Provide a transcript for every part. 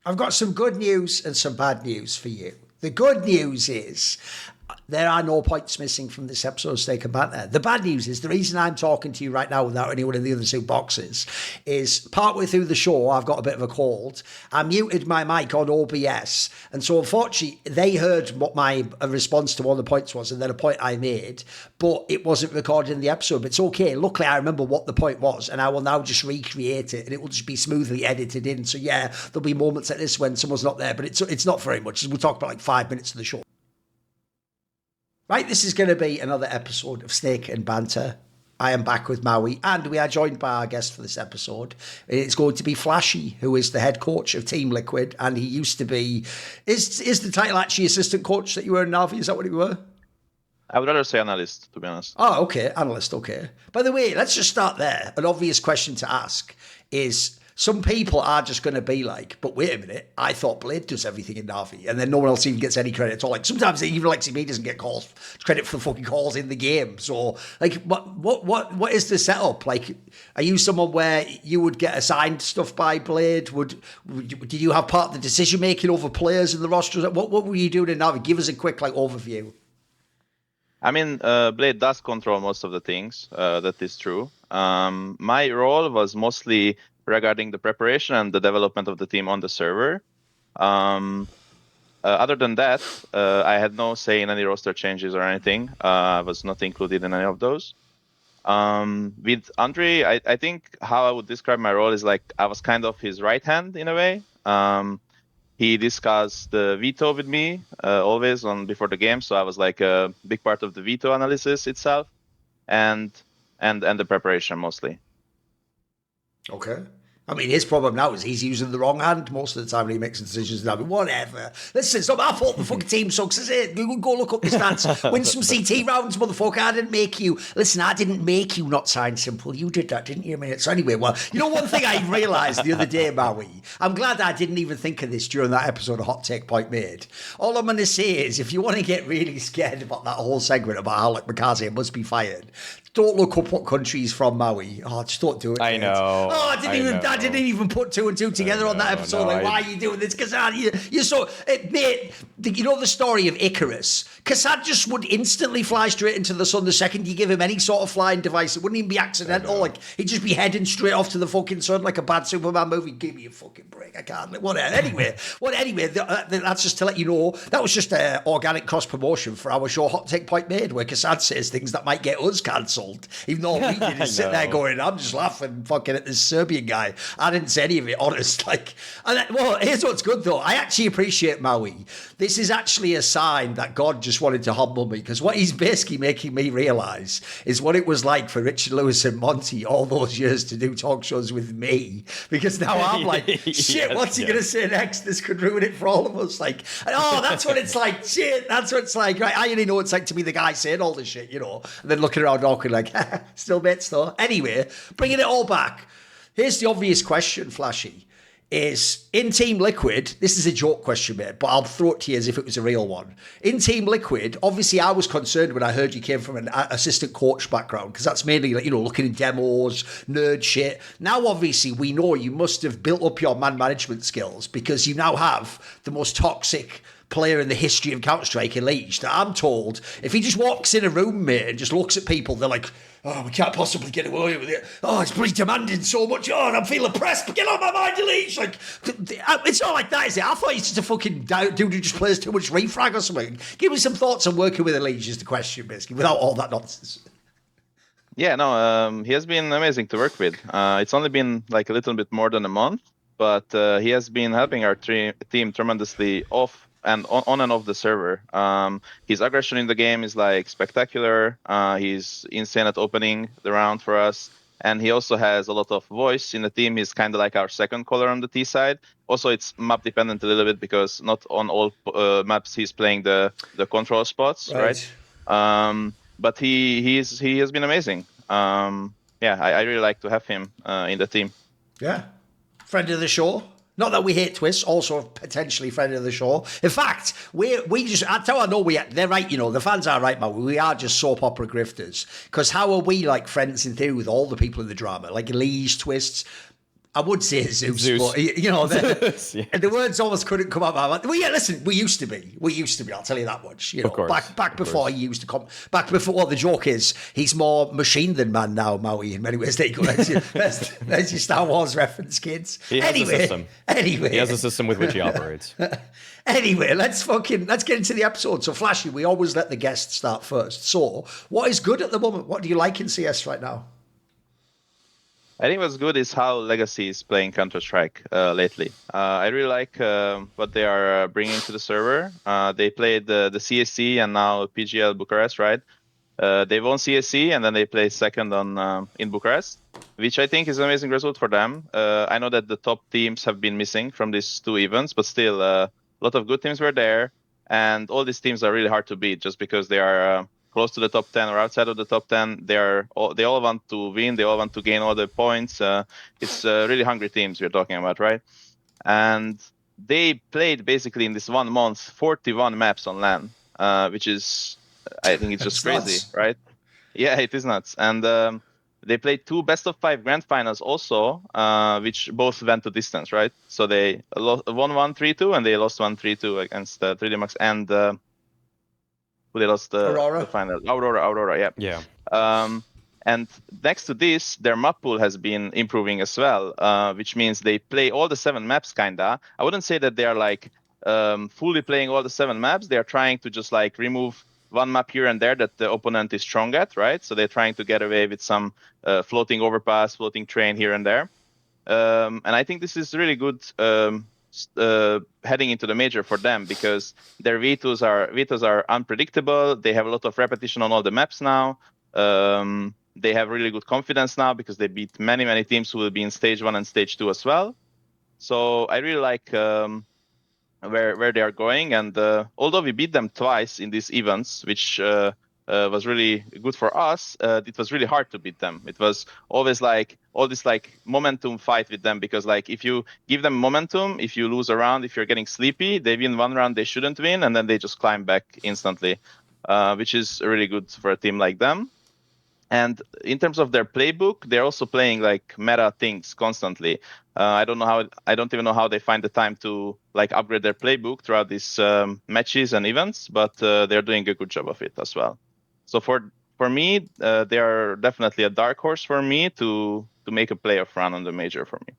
I've got some good news and some bad news for you. The good news is there are no points missing from this episode of Snake and Banter. The bad news is the reason I'm talking to you right now without anyone in the other two boxes is partway through the show, I've got a bit of a cold. I muted my mic on OBS. And so unfortunately, they heard what my response to one of the points was and then a point I made, but it wasn't recorded in the episode. But it's okay. Luckily, I remember what the point was and I will now just recreate it and it will just be smoothly edited in. So yeah, there'll be moments like this when someone's not there, but it's not very much. We'll talk about like 5 minutes of the show. Right, this is going to be another episode of Snake and Banter. I am back with Maui, and we are joined by our guest for this episode. It's going to be Flashie, who is the head coach of Team Liquid, and he used to be... Is the title actually assistant coach that you were in NAVI? Is that what you were? I would rather say analyst, to be honest. Oh, okay, analyst, okay. By the way, let's just start there. An obvious question to ask is... Some people are just going to be like, but wait a minute, I thought Blade does everything in NAVI, and then no one else even gets any credit at all. Like sometimes even Lexi B doesn't get credit for the fucking calls in the game. So like, what is the setup? Like, are you someone where you would get assigned stuff by Blade? Did you have part of the decision making over players in the roster? What were you doing in NAVI? Give us a quick like overview. I mean, Blade does control most of the things. That is true. My role was mostly regarding the preparation and the development of the team on the server. Other than that, I had no say in any roster changes or anything. I was not included in any of those. With Andre, I think how I would describe my role is like I was kind of his right hand in a way. He discussed the veto with me always before the game, so I was like a big part of the veto analysis itself and the preparation mostly. Okay. I mean, his problem now is he's using the wrong hand most of the time when he makes decisions now. But whatever. Listen, it's not my fault the fucking team sucks, is it? Go look up the stats. Win some CT rounds, motherfucker. I didn't make you. Listen, I didn't make you not sign simple. You did that, didn't you? So anyway, well, you know one thing I realised the other day, Maui? I'm glad I didn't even think of this during that episode of Hot Take Point Made. All I'm going to say is if you want to get really scared about that whole segment about how like MongolZ must be fired, don't look up what country he's from, Maui. Oh, just don't do it. I know. Oh, I didn't even put two and two together on that episode. Why are you doing this? Kassad, you're so... mate, you know the story of Icarus? Kassad just would instantly fly straight into the sun the second you give him any sort of flying device. It wouldn't even be accidental. Like, he'd just be heading straight off to the fucking sun like a bad Superman movie. Give me a fucking break. I can't. Whatever. Anyway, that's just to let you know. That was just an organic cross-promotion for our show Hot Take Point Made, where Kassad says things that might get us cancelled. Even though we did just sit there going, I'm just laughing fucking at this Serbian guy. I didn't say any of it, honest. Well, here's what's good though. I actually appreciate Maui. This is actually a sign that God just wanted to humble me, because what he's basically making me realise is what it was like for Richard Lewis and Monty all those years to do talk shows with me. Because now I'm like, shit, what's he going to say next? This could ruin it for all of us. Like, oh, that's what it's like. Shit, that's what it's like. Right? I only know what it's like to be the guy saying all this shit, you know, and then looking around awkward like, still mates though. Anyway, bringing it all back. Here's the obvious question, Flashie, is in Team Liquid, this is a joke question, mate, but I'll throw it to you as if it was a real one. In Team Liquid, obviously I was concerned when I heard you came from an assistant coach background, because that's mainly, like, you know, looking at demos, nerd shit. Now, obviously, we know you must have built up your man management skills because you now have the most toxic player in the history of Counter-Strike, EliGE, that I'm told, if he just walks in a room, mate, and just looks at people, they're like, oh, we can't possibly get away with it. Oh, it's pretty demanding so much. Oh, and I'm feeling pressed. But get on my mind, EliGE. Like, it's not like that, is it? I thought he's just a fucking dude who just plays too much refrag or something. Give me some thoughts on working with EliGE is the question, basically, without all that nonsense. Yeah, no, he has been amazing to work with. It's only been like a little bit more than a month, but he has been helping our team tremendously off and on and off the server. His aggression in the game is like spectacular. He's insane at opening the round for us. And he also has a lot of voice in the team. He's kind of like our second caller on the T side. Also, it's map dependent a little bit because not on all maps he's playing the control spots, right? But he has been amazing. I really like to have him in the team. Yeah. Friend of the show. Not that we hate twists, also potentially friend of the show. In fact, we just, that's how I know they're right, you know, the fans are right, man. We are just soap opera grifters. Because how are we like friends in theory with all the people in the drama? Like EliGE, twists. I would say Zeus. Zeus. But you know, Yeah. the words almost couldn't come out of my mouth. Well, yeah, listen, we used to be. I'll tell you that much. You know, Of course, back before he used to come. Back before. Well, the joke is he's more machine than man now, Maui. In many ways, there you go. There's your Star Wars reference, kids. He has a system. Anyway, He has a system with which he operates. Anyway, let's get into the episode. So, Flashie, we always let the guests start first. So, what is good at the moment? What do you like in CS right now? I think what's good is how Legacy is playing Counter-Strike lately. I really like what they are bringing to the server. They played the CSC and now PGL Bucharest, right? They won CSC and then they played second on in Bucharest, which I think is an amazing result for them. I know that the top teams have been missing from these two events, but still a lot of good teams were there. And all these teams are really hard to beat just because they are close to the top 10 or outside of the top 10. They all want to win. They all want to gain all the points. It's really hungry teams we're talking about, right? And they played basically in this 1 month 41 maps on LAN, which is, I think it's just crazy, nuts. right? Yeah, it is nuts. And they played 2 best-of-5 grand finals also, which both went to distance, right? So they won 1-3-2 and they lost 1-3-2 against 3D Max and they lost the final. Aurora, yeah. And next to this, their map pool has been improving as well, which means they play all the 7 maps, kinda. I wouldn't say that they are like fully playing all the 7 maps. They are trying to just like remove one map here and there that the opponent is strong at, right? So they're trying to get away with some floating overpass, floating train here and there. And I think this is really good heading into the major for them because their vetoes are unpredictable. They have a lot of repetition on all the maps now. They have really good confidence now because they beat many teams who will be in stage 1 and stage 2 as well. So I really like where they are going. And although we beat them twice in these events, which was really good for us, it was really hard to beat them. It was always like all this like momentum fight with them because like if you give them momentum, if you lose a round, if you're getting sleepy, they win one round they shouldn't win, and then they just climb back instantly, which is really good for a team like them. And in terms of their playbook, they're also playing like meta things constantly. I don't even know how they find the time to like upgrade their playbook throughout these matches and events, but they're doing a good job of it as well. So for me, they are definitely a dark horse for me to make a playoff run on the major for me.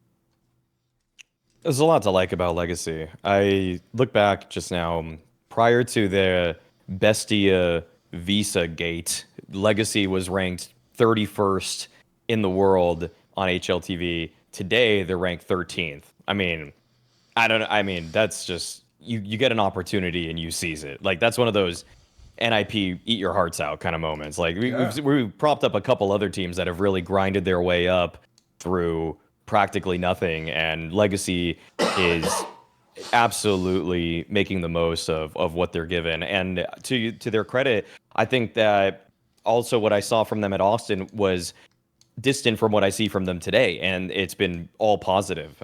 There's a lot to like about Legacy. I look back just now, prior to the Bestia Visa Gate, Legacy was ranked 31st in the world on HLTV. Today, they're ranked 13th. I mean, that's just, you get an opportunity and you seize it. Like, that's one of those NIP eat your hearts out kind of moments. Like, we've propped up a couple other teams that have really grinded their way up through practically nothing, and Legacy is absolutely making the most of what they're given. And to their credit, I think that also what I saw from them at Austin was distant from what I see from them today, and it's been all positive.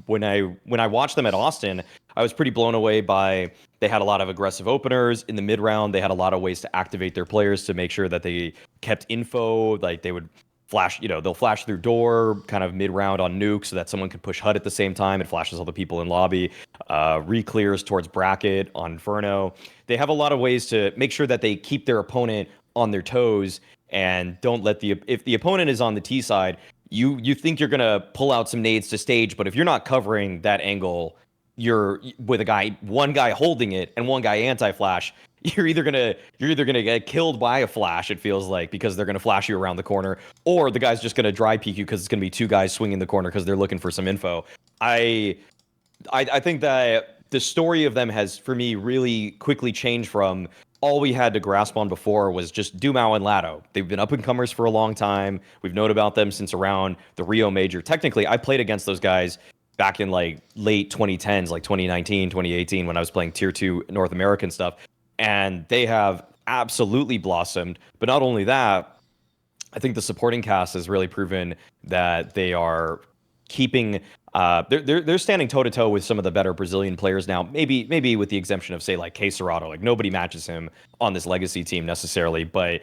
When I watched them at Austin, I was pretty blown away by, they had a lot of aggressive openers in the mid round. They had a lot of ways to activate their players to make sure that they kept info. Like they would flash, they'll flash through door kind of mid round on nuke so that someone can push HUD at the same time. It flashes all the people in lobby. Re-clears towards bracket on Inferno. They have a lot of ways to make sure that they keep their opponent on their toes and don't let if the opponent is on the T side, you think you're gonna pull out some nades to stage, but if you're not covering that angle, you're with one guy holding it and one guy anti-flash, you're either gonna get killed by a flash, it feels like, because they're gonna flash you around the corner, or the guy's just gonna dry peek you because it's gonna be 2 guys swinging the corner because they're looking for some info. I think that the story of them has, for me, really quickly changed from all we had to grasp on before was just dumau and latto. They've been up-and-comers for a long time. We've known about them since around the Rio Major. Technically, I played against those guys back in like late 2010s, like 2019, 2018, when I was playing Tier 2 North American stuff. And they have absolutely blossomed. But not only that, I think the supporting cast has really proven that they are keeping... they're standing toe-to-toe with some of the better Brazilian players now, maybe with the exemption of, say, like K Serato. Like, nobody matches him on this Legacy team necessarily, but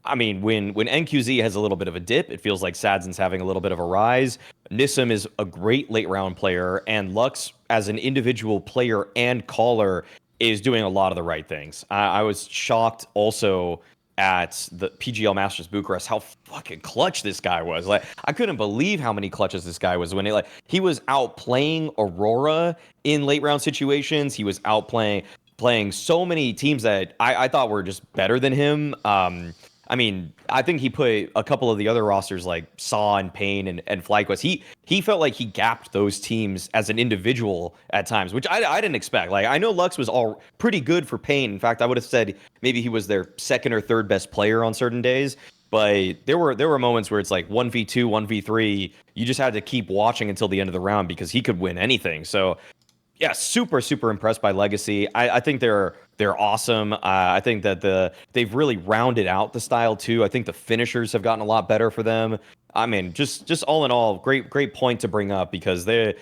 I mean, when NQZ has a little bit of a dip, it feels like Sadzin's having a little bit of a rise. Nissim is a great late round player, and Lux, as an individual player and caller, is doing a lot of the right things. I was shocked also at the PGL Masters Bucharest how fucking clutch this guy was. Like, I couldn't believe how many clutches this guy was winning. Like, he was outplaying Aurora in late round situations. He was playing so many teams that I thought were just better than him. I mean, I think he put a couple of the other rosters like Saw and Pain and FlyQuest. He felt like he gapped those teams as an individual at times, which I didn't expect. Like, I know Lux was all pretty good for Pain. In fact, I would have said maybe he was their second or third best player on certain days. But there were moments where it's like 1v2, 1v3. You just had to keep watching until the end of the round because he could win anything. So yeah, super, super impressed by Legacy. I think they're awesome. I think that they've really rounded out the style too. I think the finishers have gotten a lot better for them. I mean, just all in all, great point to bring up because the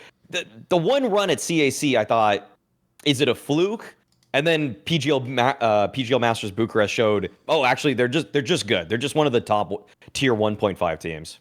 one run at CAC, I thought, is it a fluke? And then PGL Masters Bucharest showed, oh, actually they're just good. They're just one of the top tier 1.5 teams.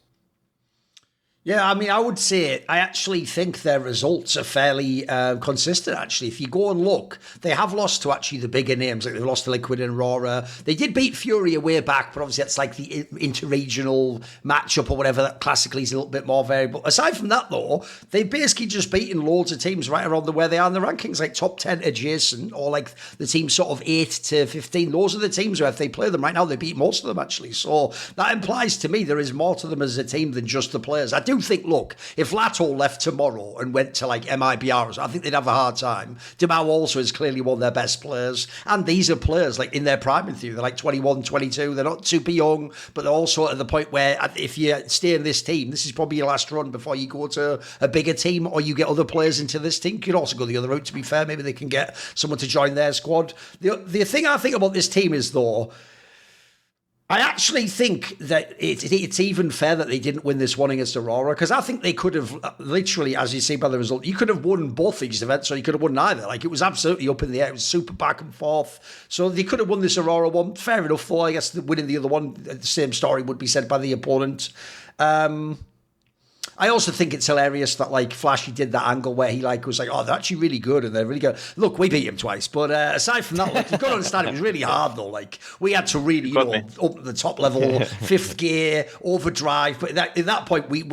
Yeah, I mean, I would say I actually think their results are fairly consistent, actually. If you go and look, they have lost to actually the bigger names. Like they've lost to Liquid and Aurora. They did beat Fury a way back, but obviously that's like the interregional matchup or whatever. That classically is a little bit more variable. Aside from that, though, they've basically just beaten loads of teams right around where they are in the rankings, like top 10 adjacent or like the team sort of 8 to 15. Those are the teams where if they play them right now, they beat most of them, actually. So that implies to me there is more to them as a team than just the players. I do think, look, if Latto left tomorrow and went to like MIBR, I think they'd have a hard time. Dumau also is clearly one of their best players. And these are players like in their prime in theory. They're like 21, 22. They're not super young, but they're also at the point where if you stay in this team, this is probably your last run before you go to a bigger team or you get other players into this team. You could also go the other route, to be fair. Maybe they can get someone to join their squad. The thing I think about this team is, though, I actually think that it's even fair that they didn't win this one against Aurora, because I think they could have literally, as you see by the result, you could have won both these events or you could have won neither. Like, it was absolutely up in the air. It was super back and forth. So they could have won this Aurora one. Fair enough, though. I guess winning the other one, the same story would be said by the opponent. I also think it's hilarious that like flashie did that angle where he like was like, oh, they're actually really good and they're really good. Look, we beat him twice, but aside from that, like, you've got to understand it was really hard though. Like, we had to really, up the top level, fifth gear, overdrive. But at that point, we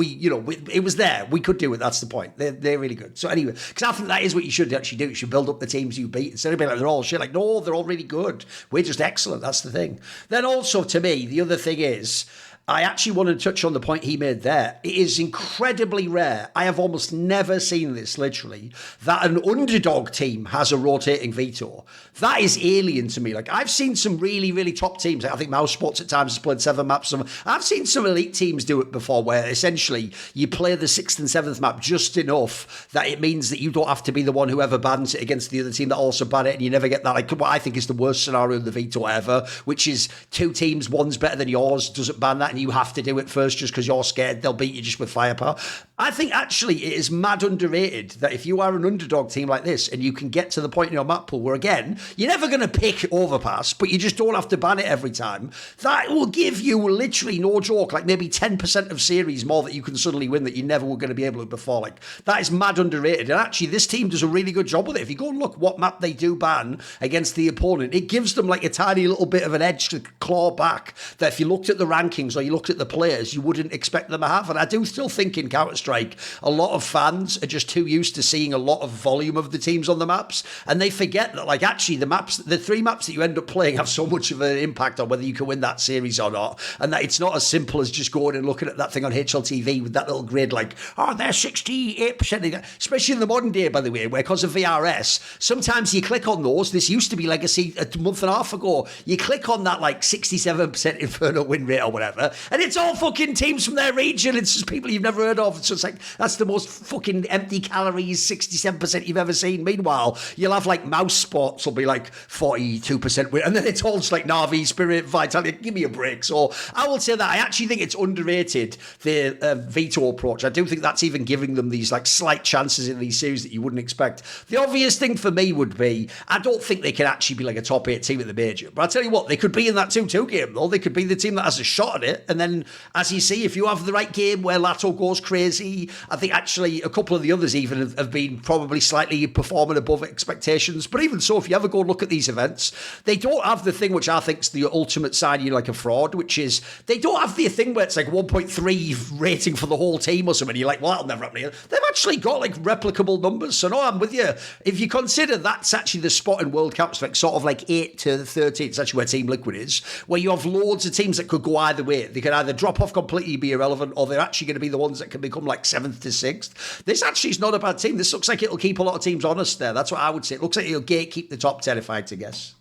it was there. We could do it. That's the point. They're really good. So anyway, because I think that is what you should actually do. You should build up the teams you beat instead of being like they're all shit. Like, no, they're all really good. We're just excellent. That's the thing. Then also, to me, the other thing is, I actually wanted to touch on the point he made there. It is incredibly rare. I have almost never seen this, literally, that an underdog team has a rotating veto. That is alien to me. Like, I've seen some really, really top teams. I think Mouse Sports at times has played 7 maps. I've seen some elite teams do it before, where essentially you play the 6th and 7th map just enough that it means that you don't have to be the one who ever bans it against the other team that also ban it, and you never get that. Like, what I think is the worst scenario in the veto ever, which is 2 teams, one's better than yours, doesn't ban that, and you have to do it first just because you're scared they'll beat you just with firepower. I think actually it is mad underrated that if you are an underdog team like this and you can get to the point in your map pool where, again, you're never going to pick Overpass, but you just don't have to ban it every time, that will give you literally, no joke, like maybe 10% of series more that you can suddenly win that you never were going to be able to before. Like, that is mad underrated. And actually this team does a really good job with it. If you go and look what map they do ban against the opponent, it gives them like a tiny little bit of an edge to claw back that if you looked at the rankings or you looked at the players, you wouldn't expect them to have. And I do still think in Counter-Strike, a lot of fans are just too used to seeing a lot of volume of the teams on the maps, and they forget that, like, actually the 3 maps that you end up playing have so much of an impact on whether you can win that series or not, and that it's not as simple as just going and looking at that thing on HLTV with that little grid like, oh, they're 68%, especially in the modern day, by the way, where because of VRS, sometimes you click on those. This used to be Legacy a month and a half ago. You click on that like 67% Inferno win rate or whatever, And it's all fucking teams from their region. It's just people you've never heard of. So it's like, that's the most fucking empty calories, 67% you've ever seen. Meanwhile, you'll have like mouse sports will be like 42% win. And then it's all just like NAVI, Spirit, Vitality. Give me a break. So I will say that I actually think it's underrated, the veto approach. I do think that's even giving them these like slight chances in these series that you wouldn't expect. The obvious thing for me would be, I don't think they can actually be like a top 8 team at the major. But I'll tell you what, they could be in that 2-2 game, though. They could be the team that has a shot at it. And then, as you see, if you have the right game where Latto goes crazy, I think actually a couple of the others even have been probably slightly performing above expectations. But even so, if you ever go look at these events, they don't have the thing which I think is the ultimate sign you're like a fraud, which is they don't have the thing where it's like 1.3 rating for the whole team or something. You're like, well, that'll never happen here. They've actually got like replicable numbers. So no, I'm with you. If you consider that's actually the spot in World Cups, like sort of like 8 to 13, it's actually where Team Liquid is, where you have loads of teams that could go either way. They could either drop off completely, be irrelevant, or they're actually going to be the ones that can become like 7th to 6th. This actually is not a bad team. This looks like it'll keep a lot of teams honest there. That's what I would say. It looks like it'll gatekeep the top 10 if I had to guess.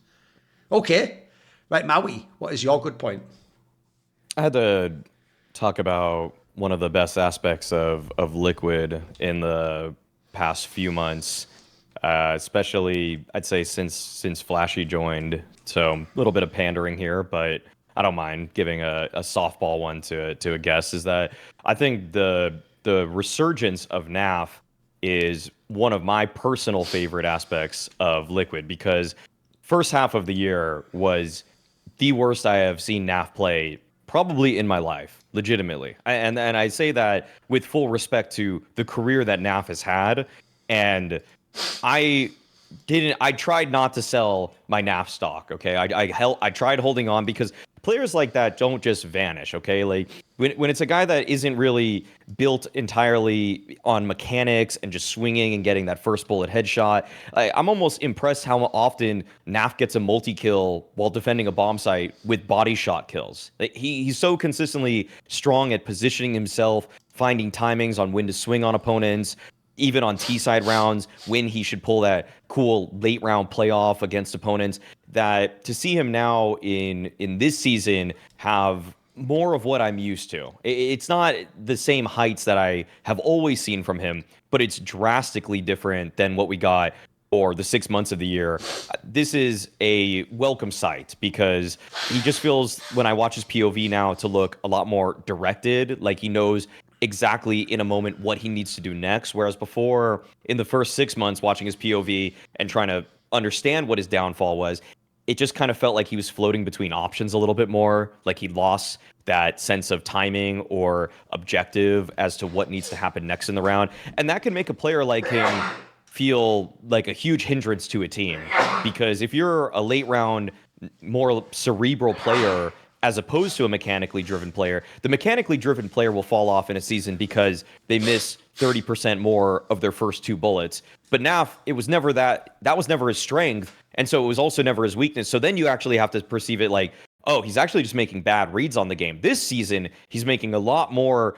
Okay. Right, Maui, what is your good point? I had to talk about one of the best aspects of Liquid in the past few months, especially I'd say since flashie joined. So a little bit of pandering here, but I don't mind giving a softball one to a guess. Is that I think the resurgence of NAF is one of my personal favorite aspects of Liquid, because first half of the year was the worst I have seen NAF play probably in my life, legitimately. And I say that with full respect to the career that NAF has had. And I tried not to sell my NAF stock, okay? I tried holding on, because players like that don't just vanish, okay? Like when it's a guy that isn't really built entirely on mechanics and just swinging and getting that first bullet headshot, I'm almost impressed how often NAF gets a multi-kill while defending a bomb site with body shot kills. Like, he's so consistently strong at positioning himself, finding timings on when to swing on opponents, even on T-side rounds, when he should pull that cool late round playoff against opponents, that to see him now in this season have more of what I'm used to. It's not the same heights that I have always seen from him, but it's drastically different than what we got for the 6 months of the year. This is a welcome sight, because he just feels, when I watch his POV now, to look a lot more directed, like he knows exactly in a moment what he needs to do next. Whereas before, in the first 6 months, watching his POV and trying to understand what his downfall was, it just kind of felt like he was floating between options a little bit more, like he lost that sense of timing or objective as to what needs to happen next in the round. And that can make a player like him feel like a huge hindrance to a team, because if you're a late round, more cerebral player as opposed to a mechanically driven player, the mechanically driven player will fall off in a season because they miss 30% more of their first 2 bullets. But NAF, it was never that was never his strength, and so it was also never his weakness. So then you actually have to perceive it like, oh, he's actually just making bad reads on the game. This season, he's making a lot more.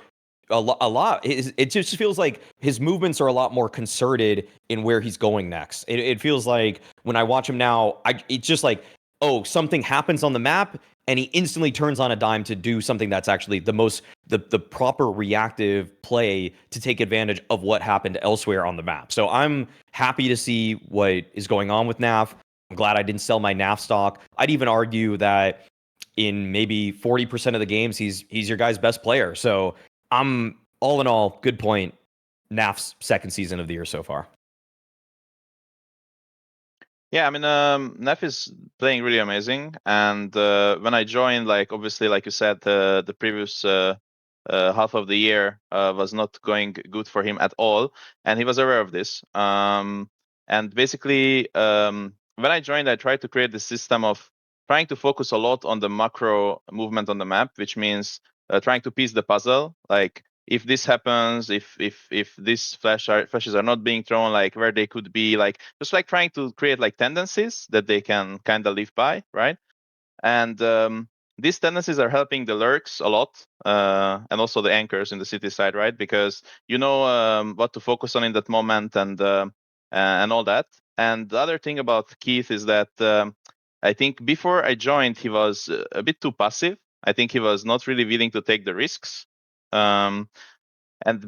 It just feels like his movements are a lot more concerted in where he's going next. It feels like when I watch him now, it's just like, oh, something happens on the map, and he instantly turns on a dime to do something that's actually the proper reactive play to take advantage of what happened elsewhere on the map. So I'm happy to see what is going on with NAF. I'm glad I didn't sell my NAF stock. I'd even argue that in maybe 40% of the games, he's your guy's best player. So I'm, all in all, good point. NAF's second season of the year so far. Yeah, I mean, NAF is playing really amazing. And when I joined, like, obviously, like you said, the previous half of the year was not going good for him at all. And he was aware of this. And basically, when I joined, I tried to create this system of trying to focus a lot on the macro movement on the map, which means trying to piece the puzzle. Like, if this happens, if these flashes are not being thrown, like where they could be, like just like trying to create like tendencies that they can kind of live by, right? And these tendencies are helping the lurks a lot, and also the anchors in the city side, right? Because you know what to focus on in that moment, and all that. And the other thing about Keith is that I think before I joined, he was a bit too passive. I think he was not really willing to take the risks. And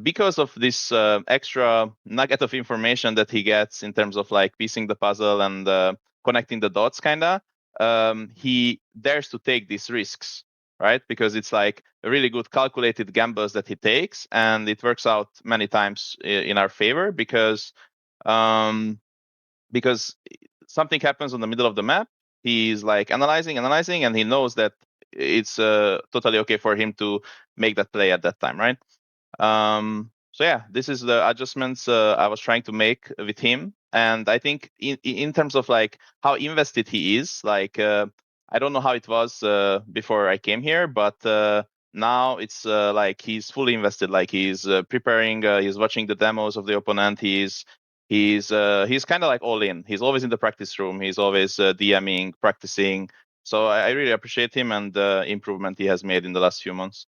because of this extra nugget of information that he gets in terms of like piecing the puzzle and connecting the dots, he dares to take these risks, right? Because it's like a really good calculated gambles that he takes, and it works out many times in our favor because something happens on the middle of the map. He's like analyzing, and he knows that it's totally okay for him to make that play at that time, right? So yeah, this is the adjustments I was trying to make with him, and I think in terms of like how invested he is, like I don't know how it was before I came here, but now it's like he's fully invested. Like he's preparing, he's watching the demos of the opponent. He's kind of like all in. He's always in the practice room. He's always DMing, practicing. So I really appreciate him and the improvement he has made in the last few months.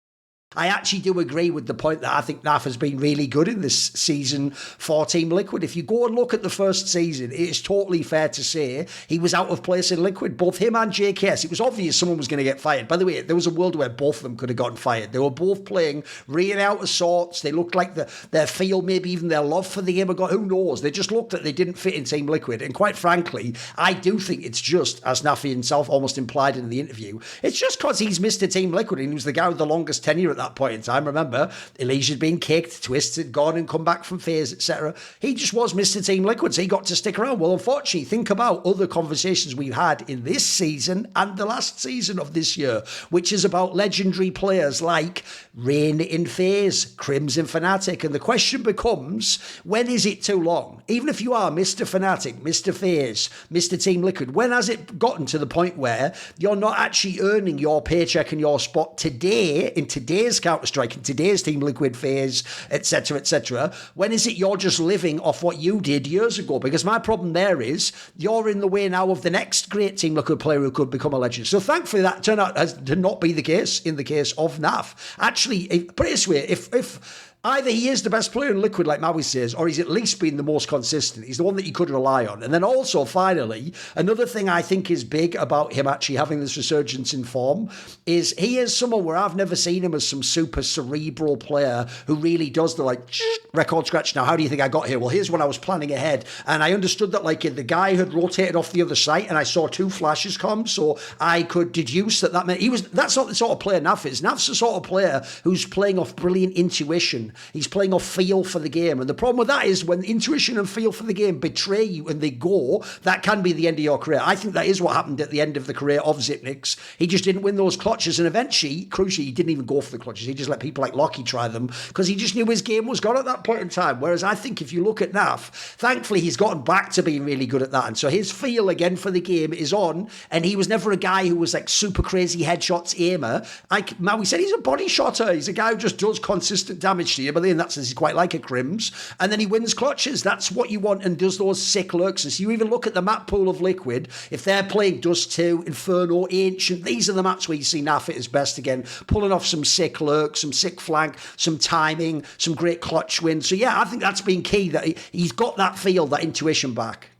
I actually do agree with the point that I think NAF has been really good in this season for Team Liquid. If you go and look at the first season, it is totally fair to say he was out of place in Liquid. Both him and JKS, it was obvious someone was going to get fired. By the way, there was a world where both of them could have gotten fired. They were both playing really out of sorts. They looked like their feel, maybe even their love for the game had got, who knows? They just looked like they didn't fit in Team Liquid. And quite frankly, I do think it's just, as Nafi himself almost implied in the interview, it's just because he's Mr. Team Liquid and he was the guy with the longest tenure at that point in time. Remember, EliGE had been kicked, twisted, gone and come back from FaZe, etc. He just was Mr. Team Liquid, so he got to stick around. Well, unfortunately, think about other conversations we've had in this season and the last season of this year, which is about legendary players like Rain in FaZe, Crimson Fnatic, and the question becomes, when is it too long? Even if you are Mr. Fnatic, Mr. FaZe, Mr. Team Liquid, when has it gotten to the point where you're not actually earning your paycheck and your spot today, in today's Counter-Strike, in today's Team Liquid FaZe, etc., etc.? When is it you're just living off what you did years ago? Because my problem there is you're in the way now of the next great Team Liquid player who could become a legend. So thankfully that turned out to not be the case in the case of NAF. Actually, put it this way, if either he is the best player in Liquid, like Maui says, or he's at least been the most consistent. He's the one that you could rely on. And then also, finally, another thing I think is big about him actually having this resurgence in form is he is someone where I've never seen him as some super cerebral player who really does the like record scratch. Now, how do you think I got here? Well, here's when I was planning ahead. And I understood that like the guy had rotated off the other side and I saw two flashes come. So I could deduce that meant that's not the sort of player NAF is. NAF's the sort of player who's playing off brilliant intuition. He's playing off feel for the game. And the problem with that is when intuition and feel for the game betray you and they go, that can be the end of your career. I think that is what happened at the end of the career of Xyp9x. He just didn't win those clutches. And eventually, crucially, he didn't even go for the clutches. He just let people like Lockie try them because he just knew his game was gone at that point in time. Whereas I think if you look at NAF, thankfully, he's gotten back to being really good at that. And so his feel again for the game is on. And he was never a guy who was like super crazy headshots aimer. Like Maui said, he's a body shotter. He's a guy who just does consistent damage to you. But in that sense, he's quite like a Crims. And then he wins clutches. That's what you want and does those sick lurks. And so you even look at the map pool of Liquid. If they're playing Dust 2, Inferno, Ancient, these are the maps where you see NAF at his best again. Pulling off some sick lurks, some sick flank, some timing, some great clutch wins. So yeah, I think that's been key, that he's got that feel, that intuition back.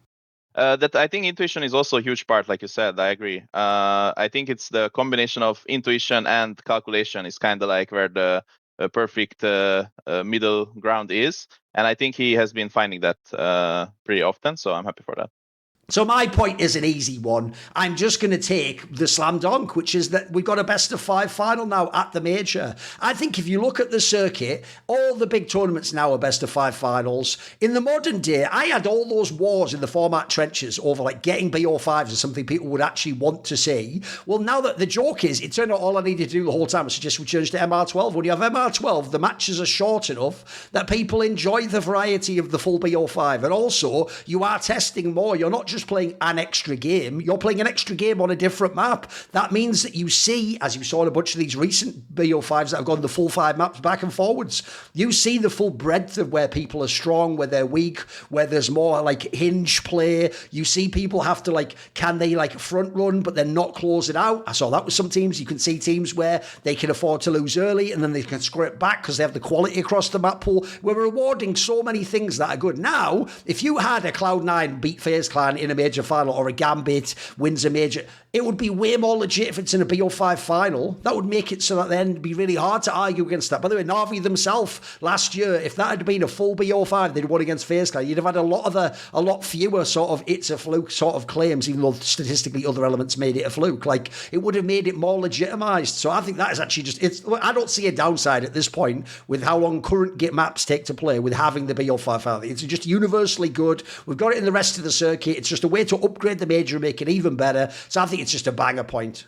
That I think intuition is also a huge part, like you said. I agree. I think it's the combination of intuition and calculation is kind of like where the perfect middle ground is, and I think he has been finding that pretty often. So I'm happy for that. So my point is an easy one. I'm just going to take the slam dunk, which is that we've got a best of 5 final now at the major. I think if you look at the circuit, all the big tournaments now are best of 5 finals. In the modern day, I had all those wars in the format trenches over like getting BO5s is something people would actually want to see. Well, now that the joke is, it turned out all I needed to do the whole time was suggest we change to MR12. When you have MR12, the matches are short enough that people enjoy the variety of the full BO5. And also, you are testing more. You're not just playing an extra game, you're playing an extra game on a different map. That means that you see, as you saw in a bunch of these recent BO5s that have gone the full 5 maps back and forwards, you see the full breadth of where people are strong, where they're weak, where there's more like hinge play. You see people have to like, can they like front run but then not close it out? I saw that with some teams. You can see teams where they can afford to lose early and then they can score it back because they have the quality across the map pool. We're rewarding so many things that are good. Now, if you had a Cloud9 beat FaZe Clan in in a major final, or a Gambit wins a major. It would be way more legit if it's in a BO5 final. That would make it so that then it'd be really hard to argue against that. By the way, NAVI themselves last year, if that had been a full BO5, they'd won against FaceClan, you'd have had a lot fewer sort of it's a fluke sort of claims, even though statistically other elements made it a fluke. Like, it would have made it more legitimised. So I think that is actually I don't see a downside at this point with how long current Git maps take to play with having the BO5 final. It's just universally good. We've got it in the rest of the circuit. It's just a way to upgrade the major and make it even better. So I think it's just a banger point.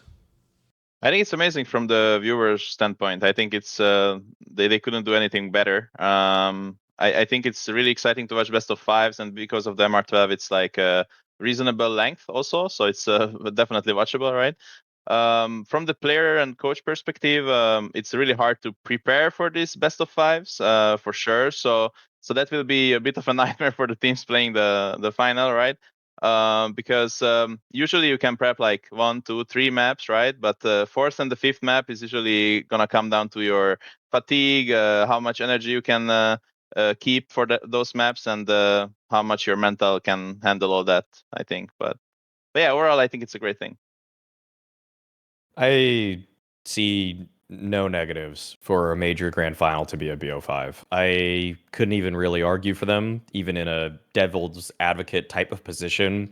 I think it's amazing from the viewer's standpoint. I think it's they couldn't do anything better. I think it's really exciting to watch best of fives, and because of the MR12, it's like a reasonable length also, so it's definitely watchable, right? From the player and coach perspective, it's really hard to prepare for this best of fives for sure. So that will be a bit of a nightmare for the teams playing the final, right? Because usually you can prep like 1, 2, 3 maps, right? But the fourth and the fifth map is usually gonna come down to your fatigue, how much energy you can keep for those maps, and how much your mental can handle all that, I think. But yeah, overall, I think it's a great thing. I see no negatives for a major grand final to be a BO5. I couldn't even really argue for them, even in a devil's advocate type of position.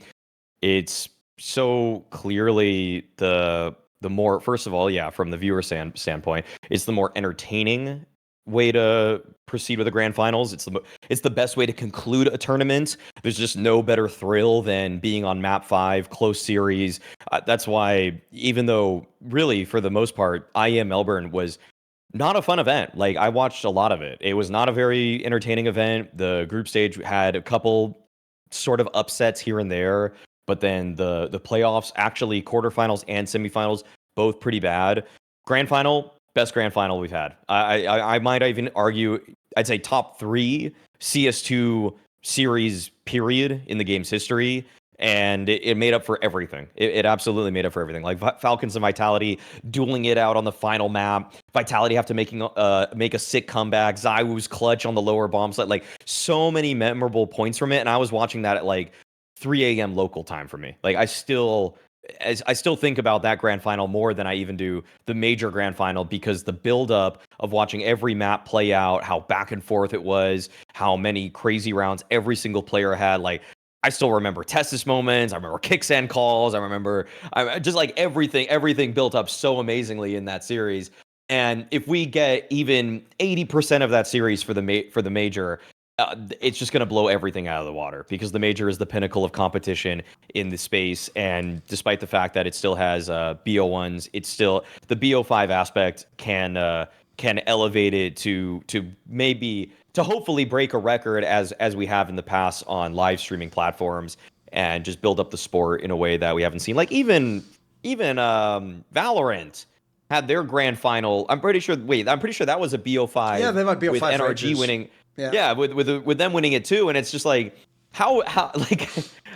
It's so clearly the more, first of all, yeah, from the viewer standpoint, it's the more entertaining way to proceed with the grand finals. It's the best way to conclude a tournament. There's just no better thrill than being on map 5, close series. That's why, even though really for the most part IEM Melbourne was not a fun event, like I watched a lot of it, it was not a very entertaining event. The group stage had a couple sort of upsets here and there, but then the playoffs, actually quarterfinals and semifinals, both pretty bad. Grand final, best grand final we've had. I might even argue, I'd say top 3 CS2 series period in the game's history, and it made up for everything. It absolutely made up for everything. Like Falcons and Vitality dueling it out on the final map. Vitality have to make a sick comeback. ZywOo's clutch on the lower bomb site. Like, so many memorable points from it, and I was watching that at like 3 a.m. local time for me. Like, I still think about that grand final more than I even do the major grand final, because the buildup of watching every map play out, how back and forth it was, how many crazy rounds every single player had. Like, I still remember Testis moments. I remember kicksand calls. I remember just like everything built up so amazingly in that series. And if we get even 80% of that series for the major, it's just going to blow everything out of the water, because the major is the pinnacle of competition in the space. And despite the fact that it still has BO1s, it's still the BO5 aspect can elevate it to hopefully break a record as we have in the past on live streaming platforms, and just build up the sport in a way that we haven't seen. Like even Valorant had their grand final. I'm pretty sure that was a BO5. Yeah, they might BO5 with NRG winning. Yeah, with them winning it too, and it's just like how like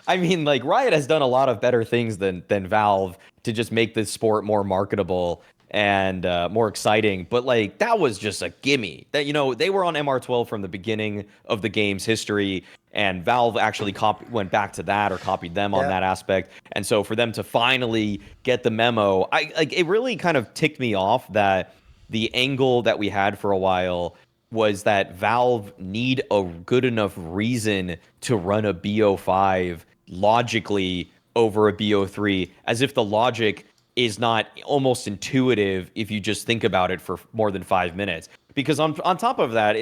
I mean, like, Riot has done a lot of better things than Valve to just make this sport more marketable and more exciting. But like, that was just a gimme. That, you know, they were on MR12 from the beginning of the game's history, and Valve actually went back to that, or copied them on that aspect. And so for them to finally get the memo, it really kind of ticked me off that the angle that we had for a while was that Valve need a good enough reason to run a BO5 logically over a BO3, as if the logic is not almost intuitive if you just think about it for more than 5 minutes. Because on top of that,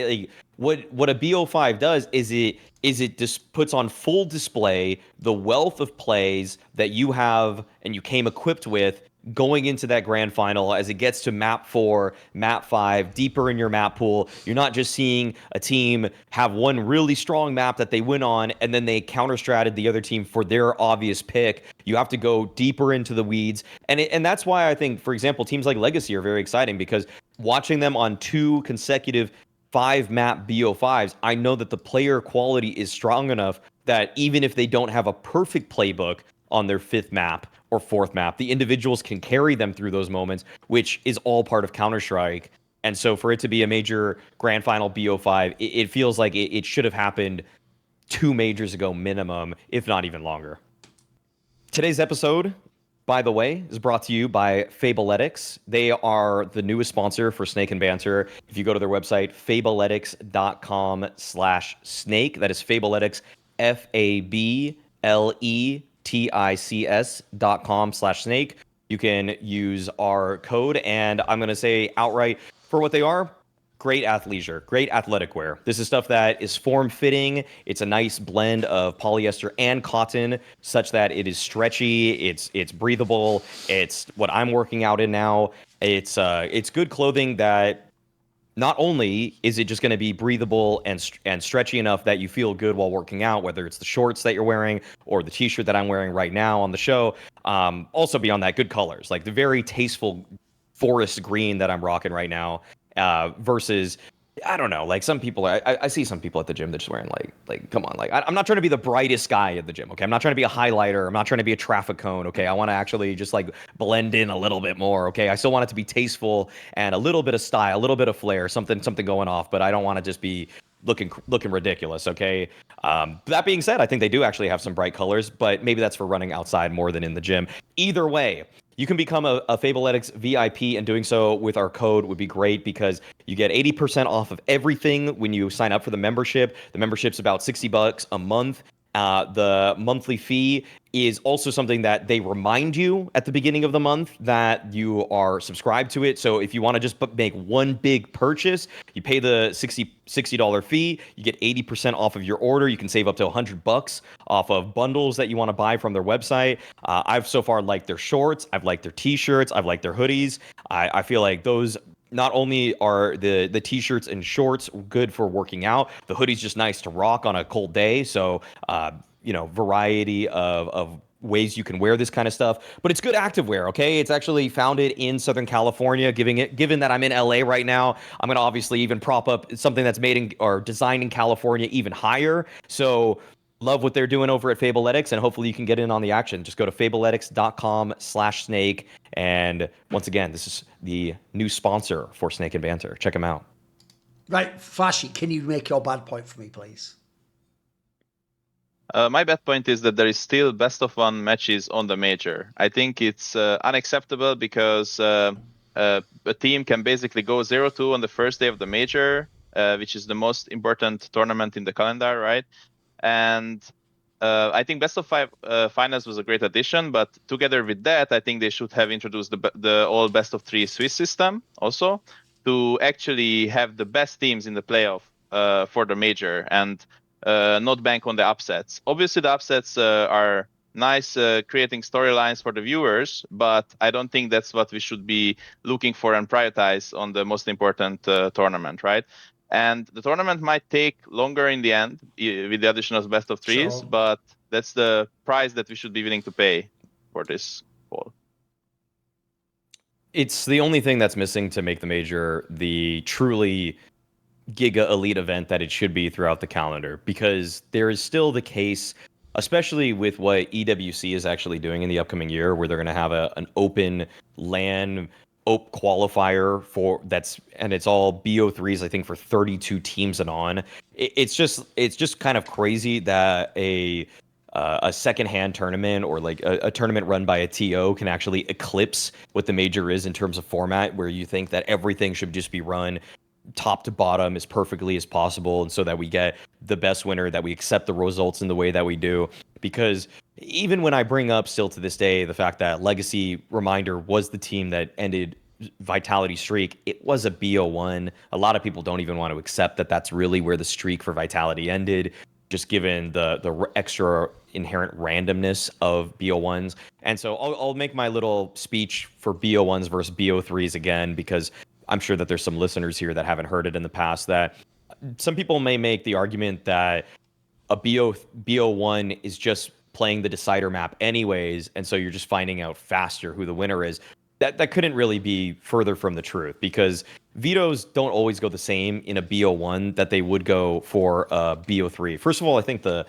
what a BO5 does is it just puts on full display the wealth of plays that you have and you came equipped with going into that grand final. As it gets to map 4, map 5, deeper in your map pool, you're not just seeing a team have one really strong map that they win on, and then they counter-stratted the other team for their obvious pick. You have to go deeper into the weeds. And that's why I think, for example, teams like Legacy are very exciting, because watching them on 2 consecutive 5-map BO5s, I know that the player quality is strong enough that even if they don't have a perfect playbook on their 5th map or 4th map, the individuals can carry them through those moments, which is all part of Counter-Strike. And so for it to be a major grand final BO5, it feels like it should have happened 2 majors ago minimum, if not even longer. Today's episode, by the way, is brought to you by Fabletics. They are the newest sponsor for Snake and Banter. If you go to their website, fabletics.com/snake, that is Fabletics, FABLETICS.com/snake. You can use our code, and I'm going to say outright for what they are. Great athleisure, great athletic wear. This is stuff that is form-fitting. It's a nice blend of polyester and cotton, such that it is stretchy. It's breathable. It's what I'm working out in now. It's good clothing that not only is it just going to be breathable and stretchy enough that you feel good while working out, whether it's the shorts that you're wearing or the t-shirt that I'm wearing right now on the show. Also beyond that, good colors, like the very tasteful forest green that I'm rocking right now. Versus, I don't know, like some people, I see some people at the gym that's just wearing like, come on, like I'm not trying to be the brightest guy at the gym, okay? I'm not trying to be a highlighter. I'm not trying to be a traffic cone, okay? I want to actually just like blend in a little bit more, okay? I still want it to be tasteful and a little bit of style, a little bit of flair, something going off, but I don't want to just be looking ridiculous, okay? That being said, I think they do actually have some bright colors, but maybe that's for running outside more than in the gym. Either way, you can become a Fabletics VIP, and doing so with our code would be great because you get 80% off of everything when you sign up for the membership. The membership's about $60 a month. The monthly fee is also something that they remind you at the beginning of the month that you are subscribed to it. So if you want to just make one big purchase, you pay the $60 fee, you get 80% off of your order. You can save up to $100 off of bundles that you want to buy from their website. I've so far liked their shorts, I've liked their t-shirts, I've liked their hoodies. I feel like those not only are the t-shirts and shorts good for working out, the hoodie's just nice to rock on a cold day. So, variety of ways you can wear this kind of stuff, but it's good activewear. Okay. It's actually founded in Southern California, given that I'm in LA right now, I'm going to obviously even prop up something that's made in or designed in California even higher. So love what they're doing over at Fabletics, and hopefully you can get in on the action. Just go to fabletics.com/snake. And once again, this is the new sponsor for Snake and Banter. Check them out. Right, Flashie, can you make your bad point for me, please? My bad point is that there is still best of one matches on the major. I think it's unacceptable because a team can basically go 0-2 on the first day of the major, which is the most important tournament in the calendar, right? And I think best of five finals was a great addition, but together with that, I think they should have introduced the all best of three Swiss system also to actually have the best teams in the playoff for the major and not bank on the upsets. Obviously, the upsets are nice, creating storylines for the viewers, but I don't think that's what we should be looking for and prioritize on the most important tournament, right? And the tournament might take longer in the end with the addition of best of threes, Sure. but that's the price that we should be willing to pay for this ball. It's the only thing that's missing to make the major the truly giga elite event that it should be throughout the calendar, because there is still the case, especially with what EWC is actually doing in the upcoming year, where they're going to have an open LAN qualifier and it's all BO3s, I think, for 32 teams and on. It's just kind of crazy that a secondhand tournament or like a tournament run by a TO can actually eclipse what the major is in terms of format, where you think that everything should just be run top to bottom as perfectly as possible, and so that we get the best winner, that we accept the results in the way that we do. Because even when I bring up still to this day the fact that Legacy Reminder was the team that ended Vitality streak, it was a BO1. A lot of people don't even want to accept that that's really where the streak for Vitality ended, just given the extra inherent randomness of BO1s. And so I'll make my little speech for BO1s versus BO3s again, because I'm sure that there's some listeners here that haven't heard it in the past, that some people may make the argument that a BO1 is just playing the decider map anyways, and so you're just finding out faster who the winner is. That couldn't really be further from the truth, because vetoes don't always go the same in a BO1 that they would go for a BO3. First of all, I think the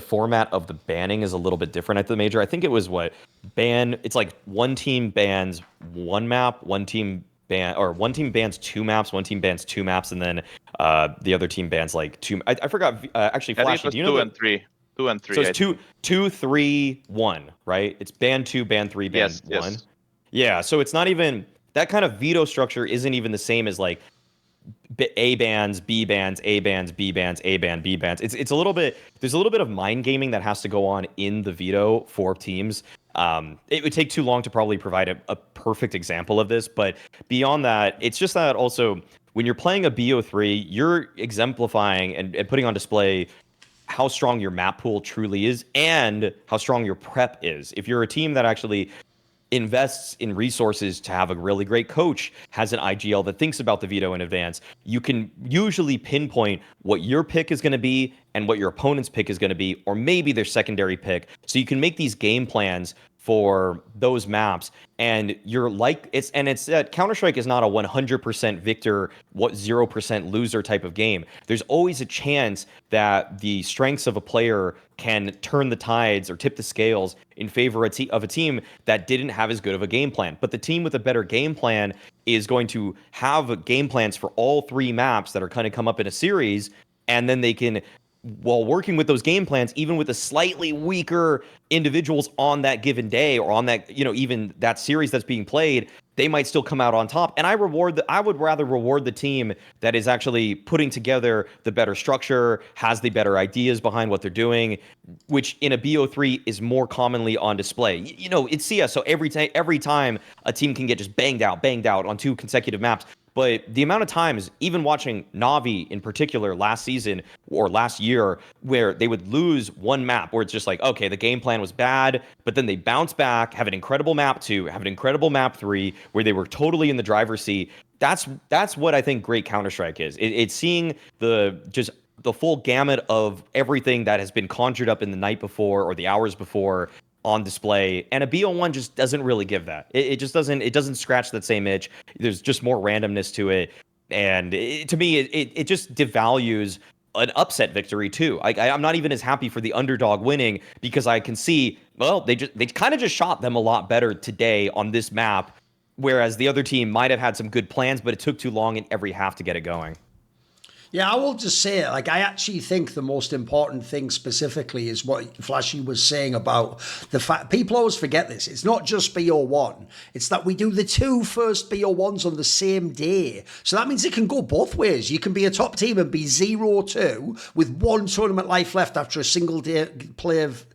format of the banning is a little bit different at the major. I think it was it's like one team bans one map, one team bans two maps, one team bans two maps, and then the other team bans like two. I forgot. Actually, I Flash, think it was do you know 2 and 3. 2 and 3. So it's 2, 3, 1, right? It's ban 2, ban 3, ban 1. Yes. Yeah, so it's not even that kind of veto structure isn't even the same as like A bans, B bans, A bans, B bans, A ban, B bans. It's a little bit, there's a little bit of mind gaming that has to go on in the veto for teams. It would take too long to probably provide a perfect example of this, but beyond that, it's just that also when you're playing a BO3, you're exemplifying and putting on display how strong your map pool truly is and how strong your prep is. If you're a team that actually invests in resources to have a really great coach, has an IGL that thinks about the veto in advance, you can usually pinpoint what your pick is going to be and what your opponent's pick is going to be, or maybe their secondary pick. So you can make these game plans for those maps, and you're like it's that Counter-Strike is not a 100% victor, 0% loser type of game. There's always a chance that the strengths of a player can turn the tides or tip the scales in favor of a team that didn't have as good of a game plan. But the team with a better game plan is going to have game plans for all 3 maps that are kind of come up in a series, and then they can, while working with those game plans, even with the slightly weaker individuals on that given day or on that, even that series that's being played, they might still come out on top. And I would rather reward the team that is actually putting together the better structure, has the better ideas behind what they're doing, which in a BO3 is more commonly on display. It's CS, so every time a team can get just banged out on 2 consecutive maps. But the amount of times, even watching NAVI in particular last season or last year, where they would lose one map where it's just like, okay, the game plan was bad, but then they bounce back, have an incredible map 2, have an incredible map 3, where they were totally in the driver's seat. That's what I think great Counter-Strike is. It's seeing the full gamut of everything that has been conjured up in the night before or the hours before on display, and a BO1 just doesn't really give that. It just doesn't scratch that same itch. There's just more randomness to it, and to me, it just devalues an upset victory too. I'm not even as happy for the underdog winning because I can see, well, they kind of just shot them a lot better today on this map, whereas the other team might have had some good plans, but it took too long in every half to get it going. Yeah, I will just say, I actually think the most important thing specifically is what flashie was saying about the fact people always forget this. It's not just BO1. It's that we do the 2 first BO1s on the same day. So that means it can go both ways. You can be a top team and be 0-2 with 1 tournament life left after a single day play of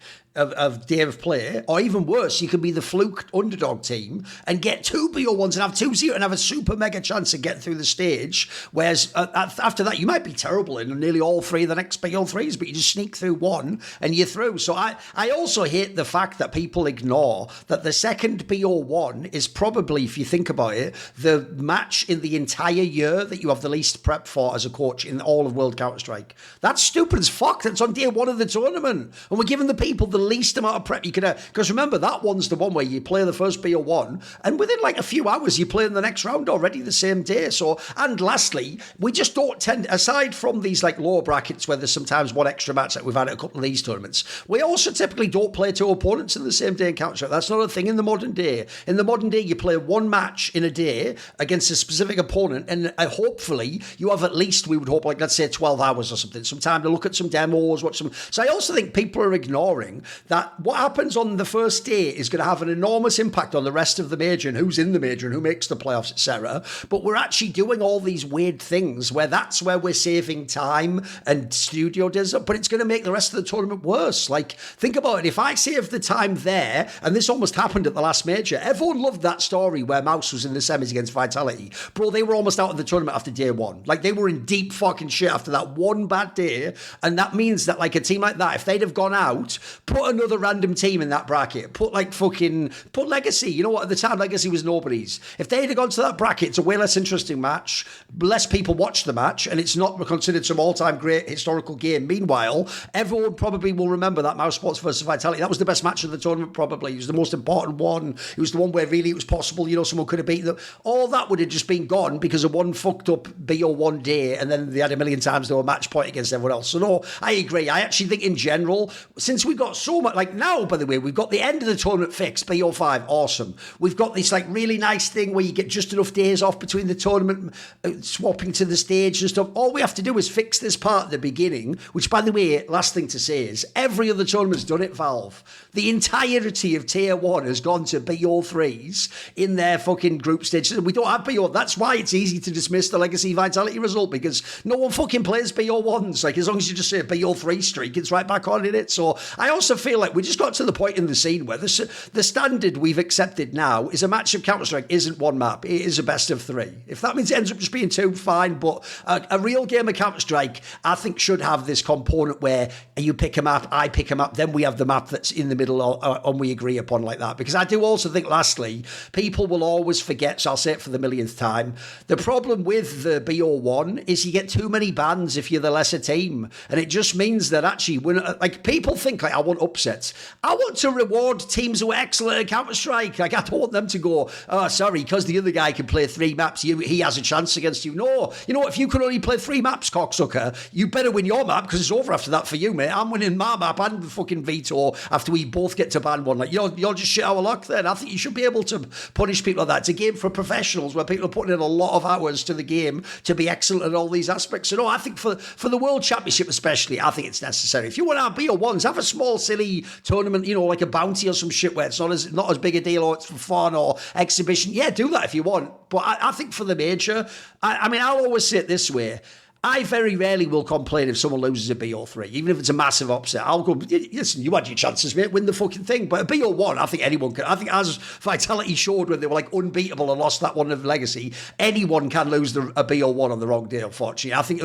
day of play, or even worse, you could be the fluke underdog team and get 2 BO1s and have 2-0 and have a super mega chance of getting through the stage. Whereas after that, you might be terrible in nearly all 3 of the next BO3s, but you just sneak through 1 and you're through. So I also hate the fact that people ignore that the second BO1 is probably, if you think about it, the match in the entire year that you have the least prep for as a coach in all of World Counter-Strike. That's stupid as fuck. That's on day 1 of the tournament. And we're giving the people the least amount of prep you can have. Because remember, that one's the one where you play the first BO1 and within like a few hours you play in the next round already the same day. So, and lastly, we just don't tend, aside from these like lower brackets where there's sometimes 1 extra match that we've had at a couple of these tournaments, we also typically don't play 2 opponents in the same day in Counter-Strike. That's not a thing in the modern day. In the modern day, you play 1 match in a day against a specific opponent, and hopefully you have at least, we would hope, like let's say 12 hours or something, some time to look at some demos, watch some. So I also think people are ignoring that what happens on the first day is going to have an enormous impact on the rest of the major and who's in the major and who makes the playoffs, etc. But we're actually doing all these weird things where that's where we're saving time and studio days, but it's going to make the rest of the tournament worse. Like, think about it. If I save the time there, and this almost happened at the last major, everyone loved that story where Maus was in the semis against Vitality. Bro, they were almost out of the tournament after day 1. Like, they were in deep fucking shit after that one bad day, and that means that, like, a team like that, if they'd have gone out, put another random team in that bracket, put Legacy. You know what, at the time Legacy was nobody's. If they'd have gone to that bracket, it's a way less interesting match, less people watch the match, and it's not considered some all-time great historical game. Meanwhile, everyone probably will remember that Mouse Sports versus Vitality. That was the best match of the tournament, probably. It was the most important one. It was the one where really it was possible, someone could have beaten them. All that would have just been gone because of one fucked up BO1 day, and then they had a million times they were match point against everyone else. So no, I agree. I actually think in general, since we got so much. Like now, by the way, we've got the end of the tournament fixed, BO5, awesome. We've got this like really nice thing where you get just enough days off between the tournament, swapping to the stage and stuff. All we have to do is fix this part at the beginning, which, by the way, last thing to say is every other tournament's done it, Valve. The entirety of Tier 1 has gone to BO3s in their fucking group stages. We don't have BO. That's why it's easy to dismiss the Legacy Vitality result, because no one fucking plays BO1s. Like, as long as you just say a BO3 streak, it's right back on in it. So I also feel like we just got to the point in the scene where the standard we've accepted now is a match of Counter-Strike isn't one map. It is a best of 3. If that means it ends up just being 2, fine. But a real game of Counter-Strike, I think, should have this component where you pick a map, I pick a map, then we have the map that's in the middle and we agree upon like that. Because I do also think, lastly, people will always forget, so I'll say it for the millionth time, the problem with the BO1 is you get too many bans if you're the lesser team. And it just means that actually, when like people think like, I want upsets. I want to reward teams who are excellent at Counter-Strike. Like, I don't want them to go, oh, sorry, because the other guy can play 3 maps, he has a chance against you. No, you know what, if you can only play 3 maps, cocksucker, you better win your map, because it's over after that for you, mate. I'm winning my map and the fucking veto after we both get to ban one. Like, you're just shit out of luck then. I think you should be able to punish people like that. It's a game for professionals where people are putting in a lot of hours to the game to be excellent at all these aspects. So no, I think for the World Championship especially, I think it's necessary. If you want to have BO1s, have a small, silly tournament, you know, like a bounty or some shit where it's not as big a deal, or it's for fun or exhibition. Yeah, do that if you want. But I think for the major, I mean, I'll always say it this way. I very rarely will complain if someone loses a BO3, even if it's a massive upset. I'll go, listen, you had your chances, mate, win the fucking thing. But a BO1, I think anyone can. I think as Vitality showed when they were like unbeatable and lost that one of Legacy, anyone can lose a BO1 on the wrong day, unfortunately. I think,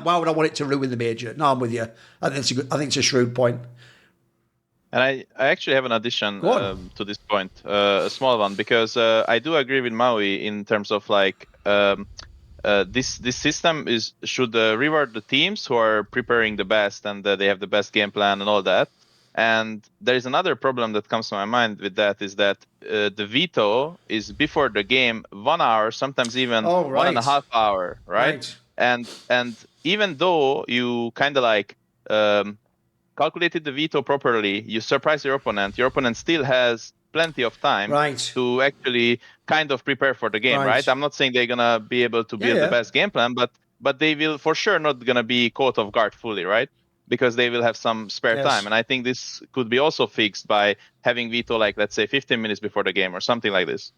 why would I want it to ruin the major? No, I'm with you. I think it's a shrewd point. And I actually have an addition to this point, a small one, because I do agree with Maui in terms of like, this system should reward the teams who are preparing the best and they have the best game plan and all that. And there is another problem that comes to my mind with that, is that the veto is before the game 1 hour, sometimes even 1.5 hours, right? And even though you kind of like calculated the veto properly, you surprise your opponent still has plenty of time to actually kind of prepare for the game, right? I'm not saying they're gonna be able to build the best game plan, but they will for sure not gonna be caught off guard fully, right? Because they will have some spare time. And I think this could be also fixed by having veto, like, let's say 15 minutes before the game or something like this.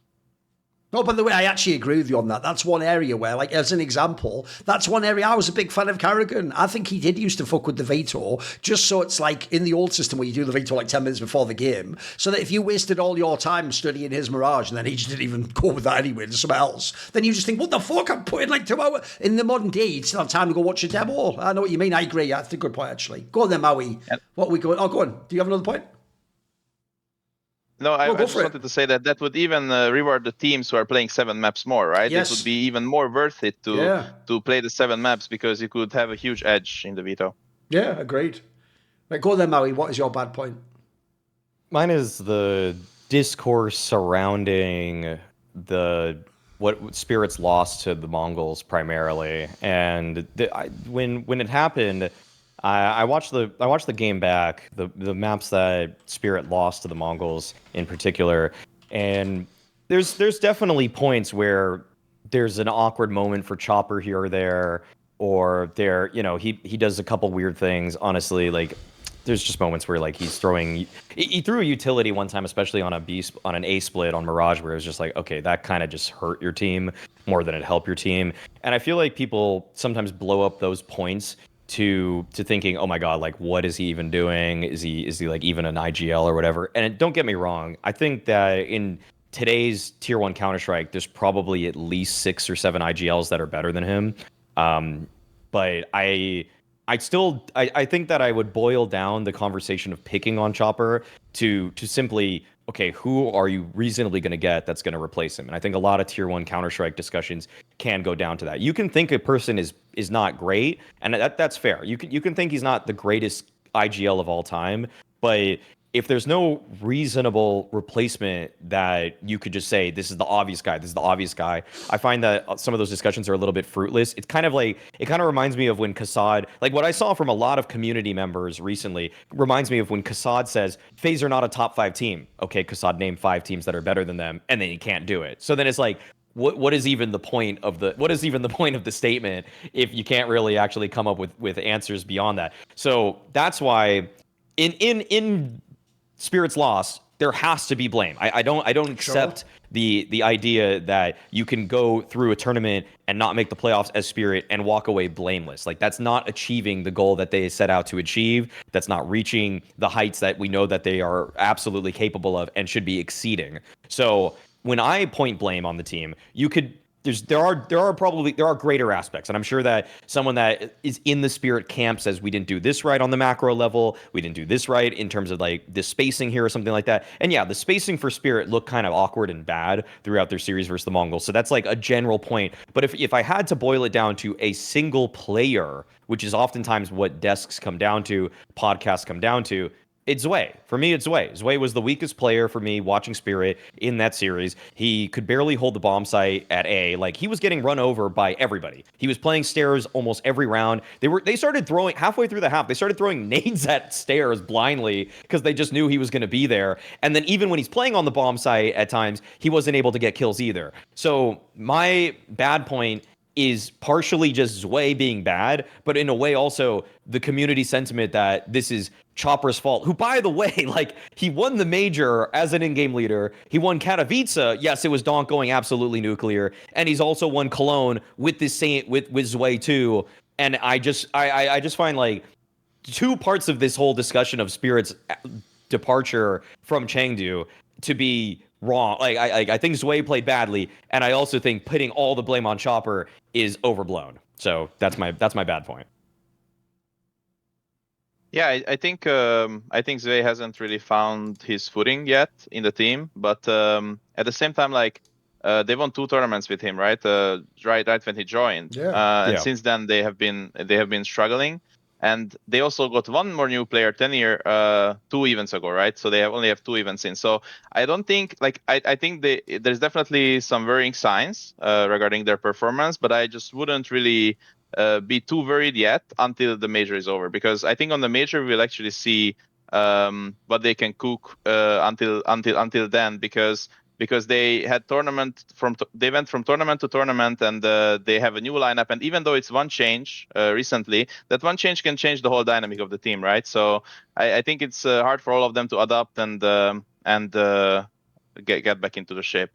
No, by the way, I actually agree with you on that. That's one area where, like, as an example, that's one area I was a big fan of Carrigan. I think he did used to fuck with the veto, just so it's like in the old system where you do the veto like 10 minutes before the game, so that if you wasted all your time studying his Mirage and then he just didn't even go with that anyway to something else, then you just think, what the fuck, I'm putting like 2 hours. In the modern day, you still have time to go watch a demo. I know what you mean. I agree. That's a good point, actually. Go on then, Maui. What are we going? Oh, go on. Do you have another point? No, I just wanted to say that would even reward the teams who are playing 7 maps more, right? Yes. It would be even more worth it to play the 7 maps, because you could have a huge edge in the veto. Yeah, agreed. Right, go then, Maui. What is your bad point? Mine is the discourse surrounding what Spirits lost to the Mongols primarily, and when it happened. I watched the game back, the maps that Spirit lost to the Mongols in particular, and there's definitely points where there's an awkward moment for Chopper here or there, or he does a couple weird things. Honestly, like there's just moments where like he threw a utility one time, especially on an A split on Mirage, where it was just like, okay, that kind of just hurt your team more than it helped your team. And I feel like people sometimes blow up those points to thinking, oh my god, like what is he even doing? Is he like even an IGL or whatever? And don't get me wrong, I think that in today's tier 1 Counter-Strike, there's probably at least 6 or 7 IGLs that are better than him. But I think that I would boil down the conversation of picking on Chopper to simply, okay, who are you reasonably going to get that's going to replace him? And I think a lot of tier 1 Counter-Strike discussions can go down to that. You can think a person is not great, and that's fair. You can think he's not the greatest IGL of all time, but if there's no reasonable replacement that you could just say, this is the obvious guy, this is the obvious guy, I find that some of those discussions are a little bit fruitless. It's kind of like, it kind of reminds me of when Kassad, like what I saw from a lot of community members recently, reminds me of when Kassad says, FaZe are not a top 5 team. Okay, Kassad, name 5 teams that are better than them, and then he can't do it. So then it's like, what is even the point of the statement if you can't really actually come up with answers beyond that? So that's why in Spirit's loss, there has to be blame. I don't accept the idea that you can go through a tournament and not make the playoffs as Spirit and walk away blameless. Like, that's not achieving the goal that they set out to achieve. That's not reaching the heights that we know that they are absolutely capable of and should be exceeding. So when I point blame on the team, there are greater aspects, and I'm sure that someone that is in the Spirit camp says we didn't do this right on the macro level, we didn't do this right in terms of like the spacing here or something like that. And yeah, the spacing for Spirit looked kind of awkward and bad throughout their series versus the Mongols. So that's like a general point. But if I had to boil it down to a single player, which is oftentimes what desks come down to, podcasts come down to, it's Zwei. For me, it's Zwei. Zwei was the weakest player for me watching Spirit in that series. He could barely hold the bomb site at A. Like, he was getting run over by everybody. He was playing stairs almost every round. They started throwing, halfway through the half, they started throwing nades at stairs blindly because they just knew he was going to be there. And then even when he's playing on the bomb site at times, he wasn't able to get kills either. So my bad point is partially just Zwei being bad, but in a way also the community sentiment that this is Chopper's fault, who, by the way, like, he won the major as an in-game leader. He won Katowice. Yes, it was Donk going absolutely nuclear, and he's also won Cologne with this same with Zwei too. And I just find like two parts of this whole discussion of Spirit's departure from Chengdu to be wrong. Like, I think Zwei played badly, and I also think putting all the blame on Chopper is overblown. So that's my bad point. Yeah, I think Zwei hasn't really found his footing yet in the team, but at the same time, like, they won 2 tournaments with him, right? Right when he joined. And since then they have been struggling. And they also got one more new player, Tenir, 2 events ago, right? So they only have 2 events in. So I don't think, like, I think there's definitely some worrying signs regarding their performance, but I just wouldn't really be too worried yet until the major is over, because I think on the major we'll actually see what they can cook until then, because they had they went from tournament to tournament, and they have a new lineup. And even though it's one change recently, that one change can change the whole dynamic of the team, right? So I think it's hard for all of them to adapt and get back into the shape.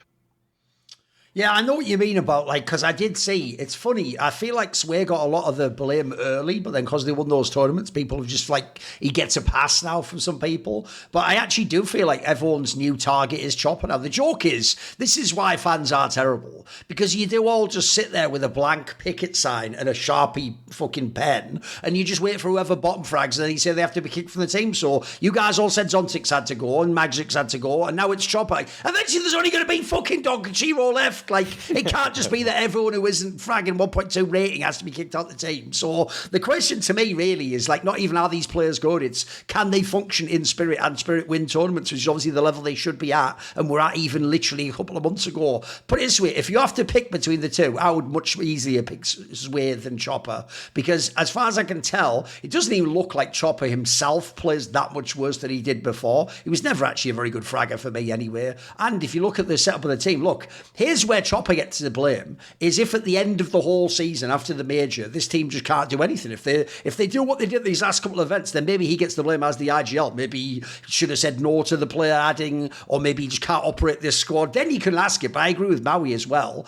Yeah, I know what you mean about, like, because I did see, it's funny, I feel like Zwei got a lot of the blame early, but then because they won those tournaments, people have just, like, he gets a pass now from some people. But I actually do feel like everyone's new target is Chopper now. The joke is, this is why fans are terrible, because you do all just sit there with a blank picket sign and a Sharpie fucking pen, and you just wait for whoever bottom frags, and then you say they have to be kicked from the team. So you guys all said Zontix had to go, and Magic's had to go, and now it's Chopper. Like, eventually there's only going to be fucking Donk and Chiro left. Like, it can't just be that everyone who isn't fragging 1.2 rating has to be kicked out the team. So the question to me really is, like, not even are these players good, it's can they function in Spirit and Spirit win tournaments, which is obviously the level they should be at, and we're at even literally a couple of months ago. Put it this way, if you have to pick between the two, I would much easier pick Zwei than Chopper, because as far as I can tell, it doesn't even look like Chopper himself plays that much worse than he did before. He was never actually a very good fragger for me anyway. And if you look at the setup of the team, look, here's where Chopper gets the blame, is if at the end of the whole season after the major this team just can't do anything. If they do what they did these last couple of events, then maybe he gets the blame as the IGL. Maybe he should have said no to the player adding, or maybe he just can't operate this squad. Then you can ask it. But I agree with Maui as well.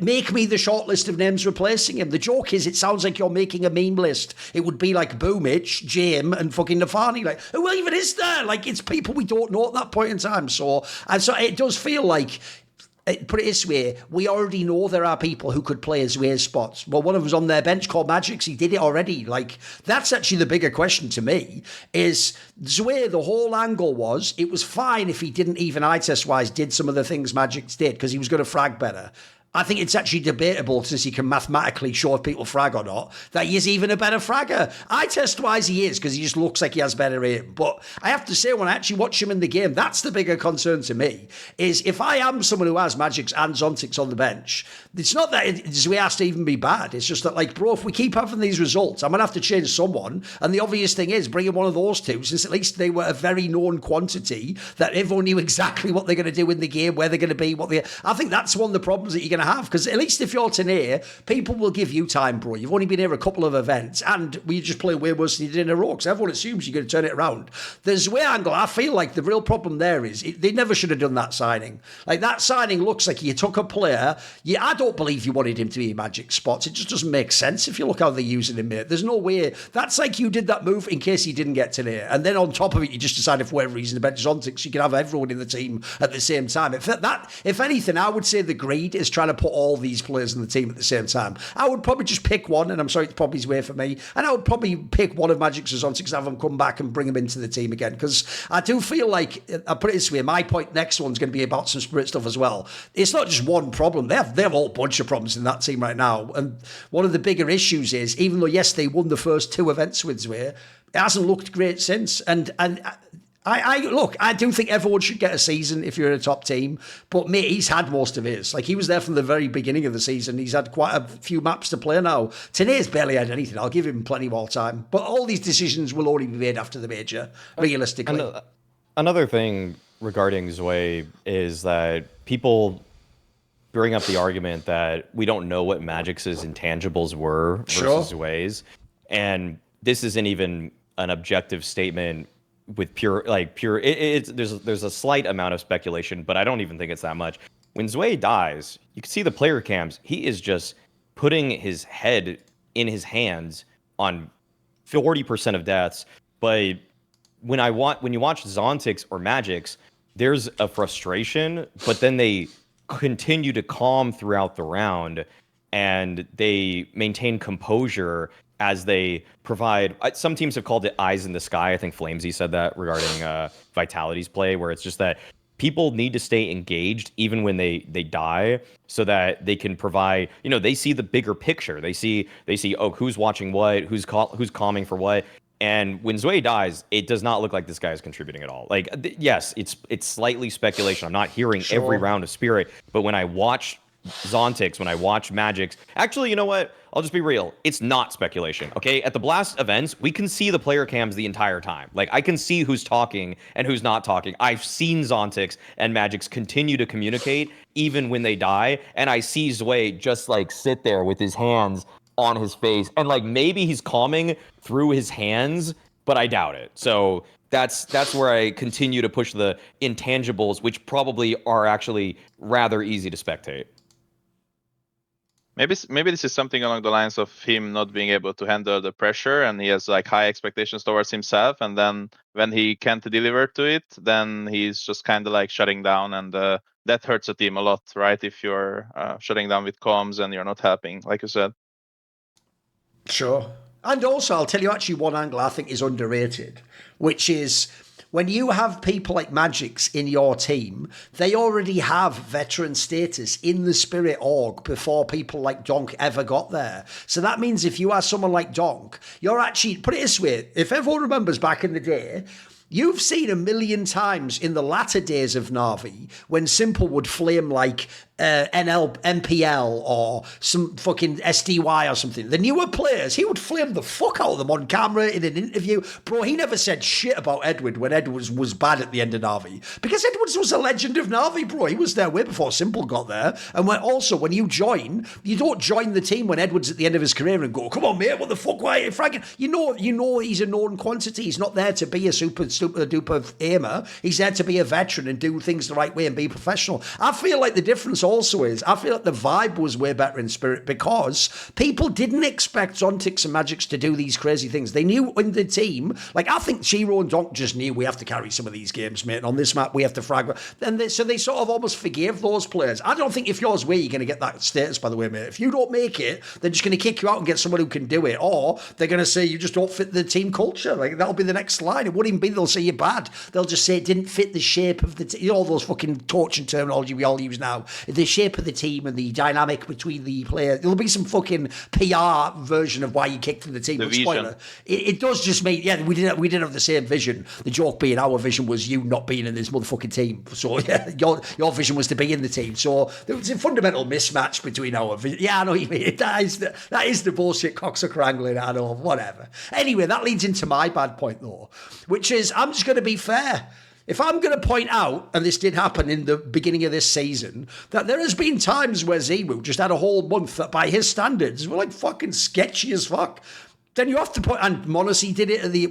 Make me the short list of names replacing him. The joke is, it sounds like you're making a meme list. It would be like Boomich, Jim, and fucking Nafani. Like, who even is there? Like, it's people we don't know at that point in time. So it does feel like, put it this way, we already know there are people who could play Zwei's spots. Well, one of them's on their bench called Magix. He did it already. Like, that's actually the bigger question to me, is Zwei, the whole angle was, it was fine if he didn't even eye test wise did some of the things Magix did, because he was going to frag better. I think it's actually debatable, since he can mathematically show if people frag or not, that he is even a better fragger. Eye test-wise, he is, because he just looks like he has better aim. But I have to say, when I actually watch him in the game, that's the bigger concern to me, is if I am someone who has Magix and Zontix on the bench, it's not that Zwei has to even be bad. It's just that, like, bro, if we keep having these results, I'm going to have to change someone. And the obvious thing is bring in one of those two, since at least they were a very known quantity, that everyone knew exactly what they're going to do in the game, where they're going to be, I think that's one of the problems that you're going to have, because at least if you're Tanir, people will give you time, bro. You've only been here a couple of events, and we just play way worse than you did in a row, because everyone assumes you're going to turn it around. The Zwei angle, I feel like the real problem there is they never should have done that signing. Like, that signing looks like you took a player. I don't believe you wanted him to be in Magic spots. It just doesn't make sense if you look how they're using him, mate. There's no way. That's like you did that move in case he didn't get Tanir, and then on top of it, you just decided for whatever reason to bench Zontix, you can have everyone in the team at the same time. If anything, I would say the greed is trying to put all these players in the team at the same time. I would probably just pick one, and I'm sorry, it's probably way for me, and I would probably pick one of Magic's or Zontix, have them come back and bring them into the team again, because I do feel like, I'll put it this way, my point next one's going to be about some spirit stuff as well. It's not just one problem. They have a whole bunch of problems in that team right now, and one of the bigger issues is, even though, yes, they won the first 2 events with Zwei, it hasn't looked great since, and I do think everyone should get a season if you're in a top team, but mate, he's had most of his. Like, he was there from the very beginning of the season. He's had quite a few maps to play now. Tanir's barely had anything. I'll give him plenty more time. But all these decisions will only be made after the major, realistically. And another thing regarding Zwei is that people bring up the argument that we don't know what Magix's intangibles were versus Zwei's, and this isn't even an objective statement with pure. There's a slight amount of speculation, but I don't even think it's that much. When Zwei dies, you can see the player cams. He is just putting his head in his hands on 40% of deaths. But when you watch Zontix or Magix, there's a frustration, but then they continue to calm throughout the round, and they maintain composure as they provide. Some teams have called it eyes in the sky. I think Flamesy said that regarding Vitality's play, where it's just that people need to stay engaged even when they die, so that they can provide, they see the bigger picture. They see, oh, who's watching what, who's calming for what. And when Zwei dies, it does not look like this guy is contributing at all. Like, yes, it's slightly speculation. I'm not hearing every round of Spirit, but when I watch Zontix, when I watch Magix, actually, you know what? I'll just be real. It's not speculation, okay? At the Blast events, we can see the player cams the entire time. Like, I can see who's talking and who's not talking. I've seen Zontix and Magix continue to communicate even when they die, and I see Zwei just, like, sit there with his hands on his face, and, like, maybe he's calming through his hands, but I doubt it. So that's where I continue to push the intangibles, which probably are actually rather easy to spectate. Maybe this is something along the lines of him not being able to handle the pressure, and he has like high expectations towards himself, and then when he can't deliver to it, then he's just kind of like shutting down, and that hurts a team a lot, right? If you're shutting down with comms and you're not helping, like you said. Sure. And also, I'll tell you actually one angle I think is underrated, which is when you have people like Magix in your team, they already have veteran status in the Spirit org before people like Donk ever got there. So that means if you are someone like Donk, you're actually, put it this way, if everyone remembers back in the day, you've seen a million times in the latter days of NAVI when Simple would flame like MPL or some fucking SDY or something. The newer players, he would flame the fuck out of them on camera in an interview. Bro, he never said shit about Edward when Edwards was bad at the end of NAVI. Because Edwards was a legend of NAVI, bro. He was there way before Simple got there. And when you join, you don't join the team when Edwards at the end of his career and go, come on, mate, what the fuck, why are you fragging? You know he's a known quantity. He's not there to be a super duper aimer. He's there to be a veteran and do things the right way and be professional. I feel like the difference also is, I feel like the vibe was way better in Spirit because people didn't expect Zontix and Magix to do these crazy things. They knew in the team, like I think Shiro and Donk just knew we have to carry some of these games, mate. And on this map, we have to frag. So they sort of almost forgave those players. I don't think if yours way, you're going to get that status, by the way, mate. If you don't make it, they're just going to kick you out and get someone who can do it. Or they're going to say you just don't fit the team culture. Like that'll be the next line. It wouldn't even be they'll say you're bad. They'll just say it didn't fit the shape of the team. All those fucking torture terminology we all use now. The shape of the team and the dynamic between the players. There'll be some fucking PR version of why you kicked from the team. But spoiler, it does just mean, we didn't have the same vision. The joke being our vision was you not being in this motherfucking team. So yeah, your vision was to be in the team. So there was a fundamental mismatch between our vision. Yeah, I know what you mean. That is the bullshit cocksucker wrangling. I know, whatever. Anyway, that leads into my bad point though, which is I'm just going to be fair. If I'm going to point out, and this did happen in the beginning of this season, that there has been times where Zemu just had a whole month that by his standards were like fucking sketchy as fuck. Then you have to put, and MongolZ did it at the,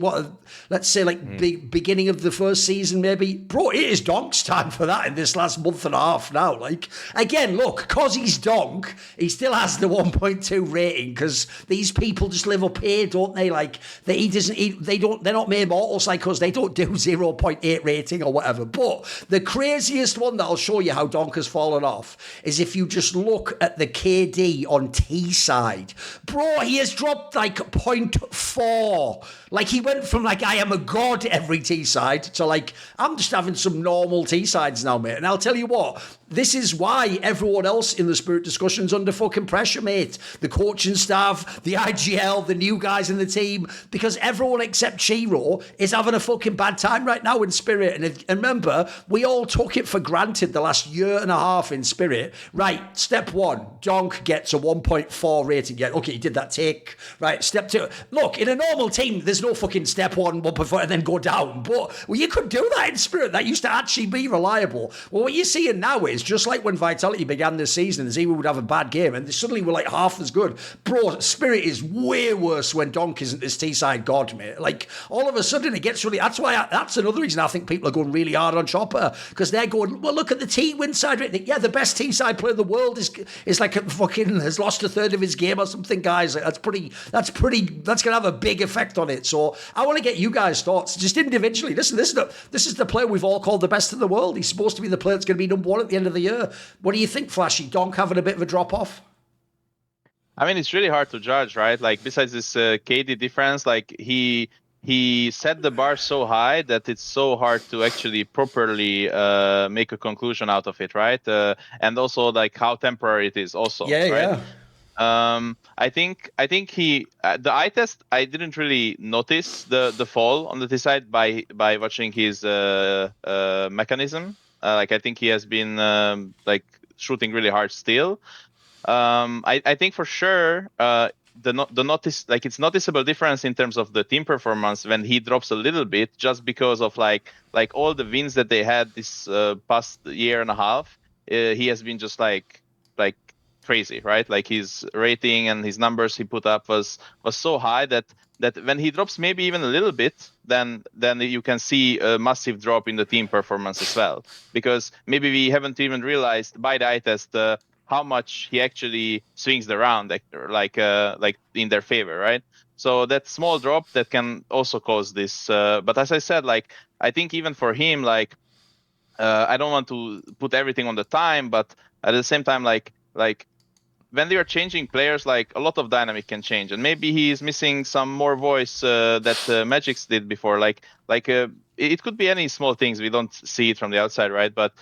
let's say beginning of the first season maybe. Bro, it is Donk's time for that in this last month and a half now. Like, again, look, because he's Donk, he still has the 1.2 rating because these people just live up here, don't they? Like, they're not mere mortals like us. They don't do 0.8 rating or whatever. But the craziest one that I'll show you how Donk has fallen off is if you just look at the KD on T side. Bro, he has dropped like 0.4. Like he went from like I am a god every T side to like I'm just having some normal T sides now, mate. And I'll tell you what, this is why everyone else in the Spirit discussion's under fucking pressure, mate. The coaching staff, the IGL, the new guys in the team, because everyone except Chiro is having a fucking bad time right now in Spirit. And remember, we all took it for granted the last year and a half in Spirit. Right, step one, Donk gets a 1.4 rating. Yeah, okay, he did that take. Right, step two. Look, in a normal team, there's no fucking step one, 1.4, and then go down. But you could do that in Spirit. That used to actually be reliable. Well, what you're seeing now is just like when Vitality began this season, Zemu would have a bad game, and they suddenly were like half as good. Bro, Spirit is way worse when Donk isn't this T-side god, mate. Like, all of a sudden, it gets really... That's another reason I think people are going really hard on Chopper, because they're going, well, look at the T-win side rating. Yeah, the best T-side player in the world is like a fucking... has lost a third of his game or something, guys. Like, that's going to have a big effect on it. So I want to get you guys' thoughts, just individually. Listen, this is the player we've all called the best in the world. He's supposed to be the player that's going to be number one at the end of the year. What do you think, Flashie? Donk having a bit of a drop-off? I mean, it's really hard to judge, right? Like, besides this KD difference, like, he set the bar so high that it's so hard to actually properly make a conclusion out of it, right? And also, like, how temporary it is also, right? Yeah. I think he the eye test, I didn't really notice the fall on the T side by watching his mechanism. Like I think he has been like shooting really hard still. I think for sure the notice, like it's noticeable difference in terms of the team performance when he drops a little bit, just because of like all the wins that they had this past year and a half. He has been just like crazy, right? Like his rating and his numbers he put up was so high that when he drops maybe even a little bit, then you can see a massive drop in the team performance as well. Because maybe we haven't even realized by the eye test how much he actually swings the round, like in their favor, right? So that small drop that can also cause this. But as I said, like I think even for him, like I don't want to put everything on the time, but at the same time, like when they are changing players, like a lot of dynamic can change, and maybe he is missing some more voice that Magic's did before. Like it could be any small things. We don't see it from the outside, right? But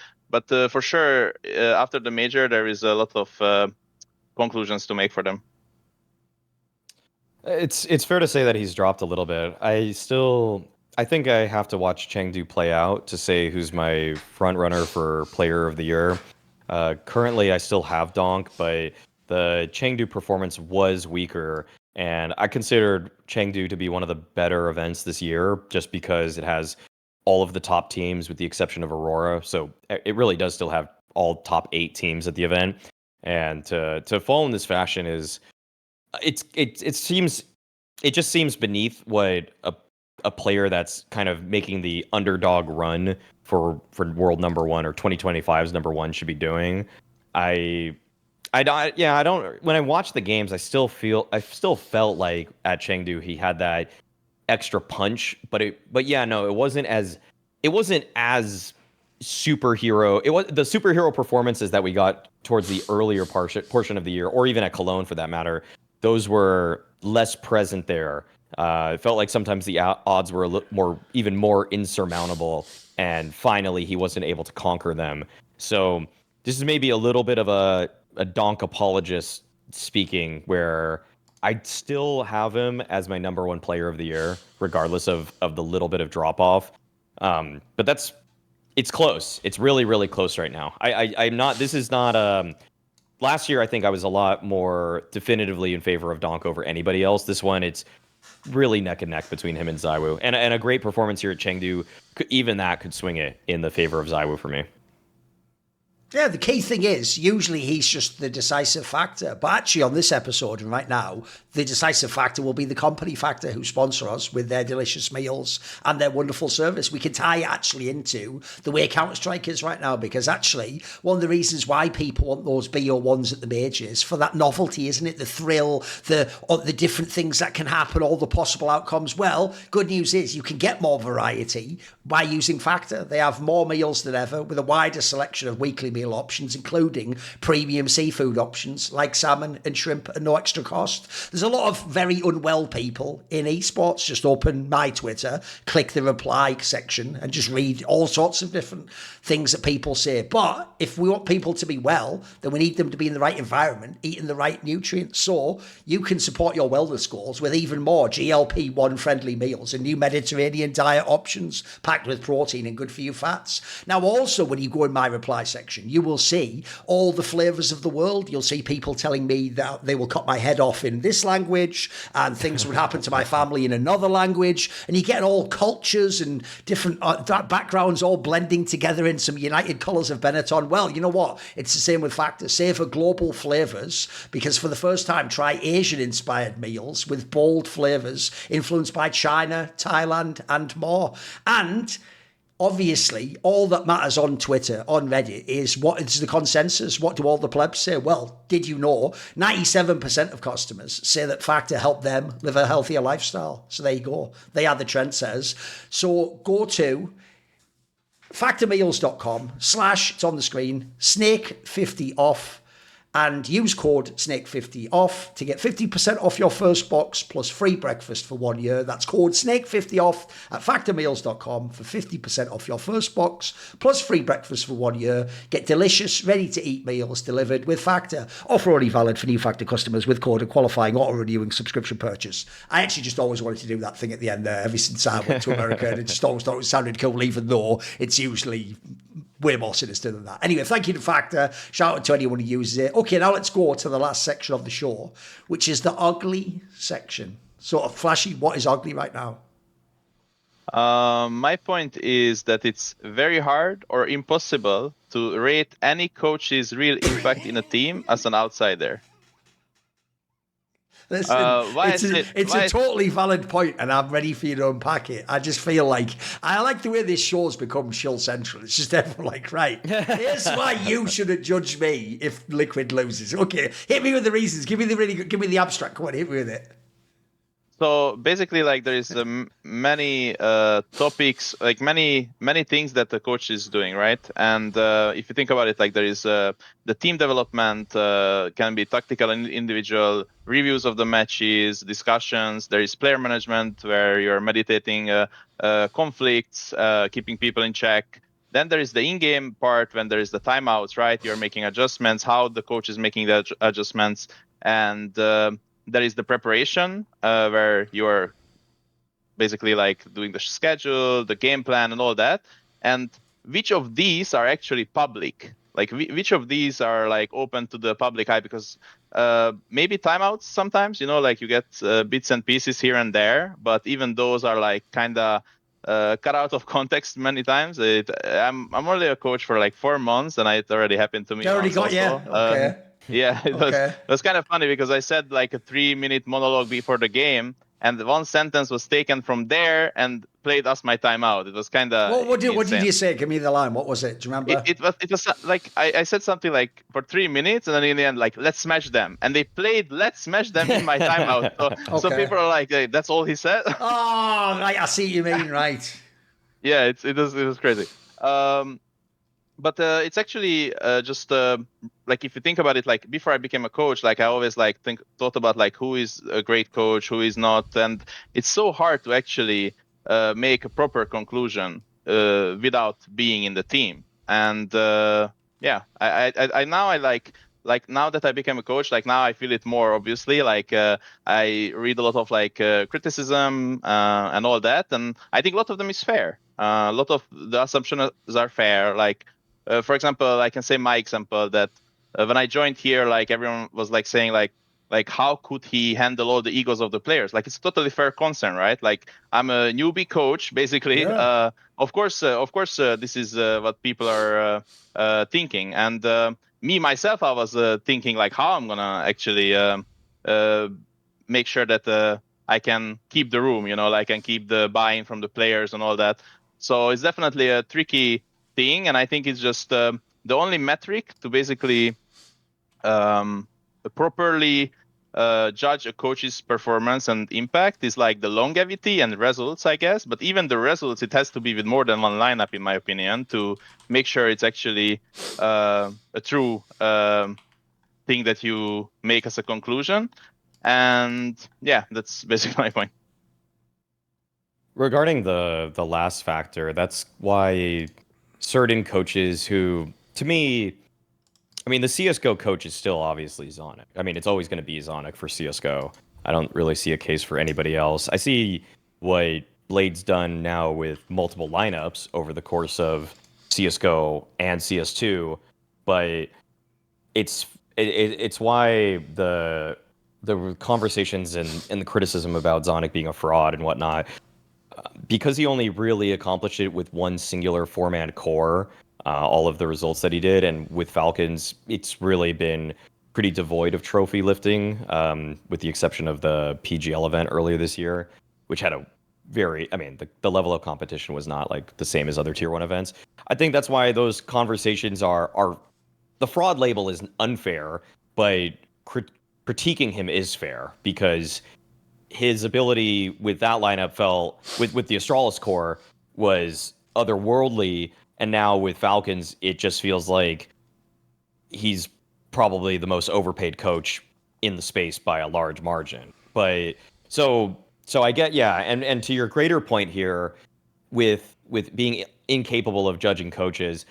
for sure, after the major, there is a lot of conclusions to make for them. It's fair to say that he's dropped a little bit. I think I have to watch Chengdu play out to say who's my front runner for Player of the Year. Currently, I still have Donk, but the Chengdu performance was weaker, and I considered Chengdu to be one of the better events this year just because it has all of the top teams with the exception of Aurora. So it really does still have all top 8 teams at the event. And to fall in this fashion is it just seems beneath what a player that's kind of making the underdog run for world number 1 or 2025's number 1 should be doing. I don't. When I watch the games, I still felt like at Chengdu he had that extra punch, but it wasn't as superhero. It was the superhero performances that we got towards the earlier portion of the year, or even at Cologne for that matter. Those were less present there, It felt like sometimes the odds were even more insurmountable, and finally he wasn't able to conquer them. So this is maybe a little bit of a donk apologist speaking, where I still have him as my #1 player of the year, regardless of the little bit of drop off. But it's close. It's really, really close right now. I'm not. This is not. Last year, I think I was a lot more definitively in favor of Donk over anybody else. This one, it's really neck and neck between him and ZywOo. And a great performance here at Chengdu, even that could swing it in the favor of ZywOo for me. Yeah, the key thing is, usually he's just the decisive factor. But actually on this episode and right now, the decisive factor will be the company factor who sponsor us with their delicious meals and their wonderful service. We can tie it actually into the way Counter-Strike is right now, because actually one of the reasons why people want those BO1s at the majors, for that novelty, isn't it? The thrill, the different things that can happen, all the possible outcomes. Well, good news is you can get more variety by using Factor. They have more meals than ever with a wider selection of weekly meal options, including premium seafood options like salmon and shrimp at no extra cost. There's a lot of very unwell people in esports. Just open my Twitter, click the reply section, and just read all sorts of different things that people say. But if we want people to be well, then we need them to be in the right environment, eating the right nutrients. So you can support your wellness goals with even more GLP-1 friendly meals and new Mediterranean diet options packed with protein and good for you fats. Now, also, when you go in my reply section, you will see all the flavors of the world. You'll see people telling me that they will cut my head off in this language and things would happen to my family in another language. And you get all cultures and different backgrounds all blending together in some united colors of Benetton. Well, you know what? It's the same with Factor. Savor global flavors, because for the first time, try Asian-inspired meals with bold flavors influenced by China, Thailand, and more. And obviously, all that matters on Twitter, on Reddit, is what is the consensus? What do all the plebs say? Well, did you know 97% of customers say that Factor helped them live a healthier lifestyle? So there you go. They are the trendsetters. So go to factormeals.com/ it's on the screen, Snake50off, and use code SNAKE50OFF to get 50% off your first box plus free breakfast for 1 year. That's code SNAKE50OFF at factormeals.com for 50% off your first box plus free breakfast for 1 year. Get delicious, ready-to-eat meals delivered with Factor. Offer only valid for new Factor customers with code and qualifying auto-renewing subscription purchase. I actually just always wanted to do that thing at the end there ever since I went to America, and I just always thought it sounded cool, even though it's usually way more sinister than that. Anyway, thank you to Factor. Shout out to anyone who uses it. Okay, now let's go to the last section of the show, which is the ugly section. So, Flashie, what is ugly right now? My point is that it's very hard or impossible to rate any coach's real impact in a team as an outsider. Listen, it's a totally valid point, and I'm ready for you to unpack it. I just feel like I like the way this show's become Shill Central. It's just everyone like, right, here's why you shouldn't judge me if Liquid loses. Okay, hit me with the reasons. Give me the abstract. Come on, hit me with it. So basically, like, there is many topics, like many things that the coach is doing, right? And if you think about it, like, there is the team development, can be tactical and individual, reviews of the matches, discussions. There is player management, where you're meditating conflicts, keeping people in check. Then there is the in-game part, when there is the timeouts, right? You're making adjustments, how the coach is making the adjustments, and there is the preparation, where you're basically like doing the schedule, the game plan, and all that. And which of these are actually public? Like, which of these are like open to the public eye? Because maybe timeouts sometimes, you know, like you get bits and pieces here and there, but even those are like kind of cut out of context many times. I'm only a coach for like 4 months, and it already happened to me. You already got, yeah. Okay. Yeah, it was kind of funny, because I said like a 3-minute monologue before the game, and one sentence was taken from there and played as my timeout. It was kind of what did you say? Give me the line. What was it? Do you remember? It was like I said something like for 3 minutes, and then in the end, like, let's smash them, and they played let's smash them in my timeout. So people are like, hey, that's all he said. Oh, right, I see what you mean. Right. Yeah, it was crazy. but it's actually just like if you think about it, like before I became a coach, like I always like thought about like who is a great coach, who is not, and it's so hard to actually make a proper conclusion without being in the team. And yeah, I now I like now that I became a coach, like now I feel it more obviously. Like I read a lot of like criticism and all that, and I think a lot of them is fair. A lot of the assumptions are fair. Like for example, I can say my example that when I joined here, like everyone was like saying like how could he handle all the egos of the players? Like it's a totally fair concern, right? Like I'm a newbie coach, basically. Yeah. Of course, this is what people are thinking, and me myself, I was thinking like how I'm gonna actually make sure that I can keep the room, you know, like and keep the buy-in from the players and all that. So it's definitely a tricky thing, and I think it's just the only metric to basically properly judge a coach's performance and impact is like the longevity and results, I guess. But even the results, it has to be with more than one lineup, in my opinion, to make sure it's actually a true thing that you make as a conclusion. And yeah, that's basically my point. Regarding the last factor, that's why certain coaches who, to me, I mean, the CS:GO coach is still obviously Zonic. I mean, it's always going to be Zonic for CS:GO. I don't really see a case for anybody else. I see what Blade's done now with multiple lineups over the course of CS:GO and CS2, but it's why the conversations and the criticism about Zonic being a fraud and whatnot, because he only really accomplished it with one singular four-man core, all of the results that he did, and with Falcons, it's really been pretty devoid of trophy lifting, with the exception of the PGL event earlier this year, which had a very, I mean, the level of competition was not like the same as other tier 1 events. I think that's why those conversations are the fraud label is unfair, but critiquing him is fair, because his ability with that lineup felt with the Astralis core was otherworldly, and now with Falcons, it just feels like he's probably the most overpaid coach in the space by a large margin. But so I get, yeah, and to your greater point here, with being incapable of judging coaches,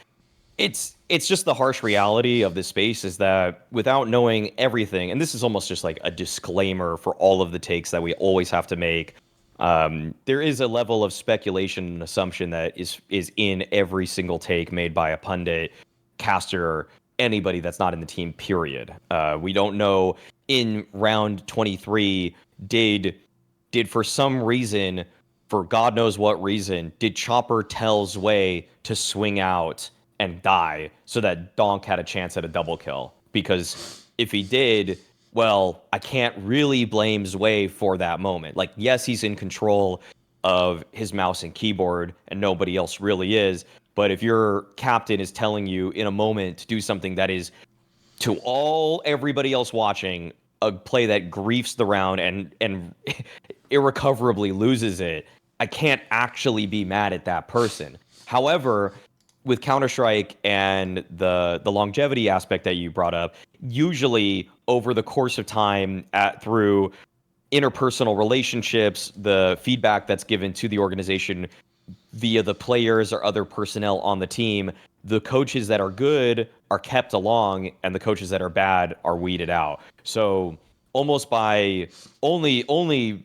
it's just the harsh reality of this space is that without knowing everything, and this is almost just like a disclaimer for all of the takes that we always have to make, there is a level of speculation and assumption that is in every single take made by a pundit, caster, anybody that's not in the team, period. We don't know in round 23, did for some reason, for God knows what reason, did Chopper tell Zwei to swing out and die so that Donk had a chance at a double kill? Because if he did, well, I can't really blame Zwei for that moment. Like, yes, he's in control of his mouse and keyboard and nobody else really is, but if your captain is telling you in a moment to do something that is, to everybody else watching, a play that griefs the round and irrecoverably loses it, I can't actually be mad at that person. However, with Counter-Strike and the longevity aspect that you brought up, usually over the course of time, through interpersonal relationships, the feedback that's given to the organization via the players or other personnel on the team, the coaches that are good are kept along and the coaches that are bad are weeded out. So almost by only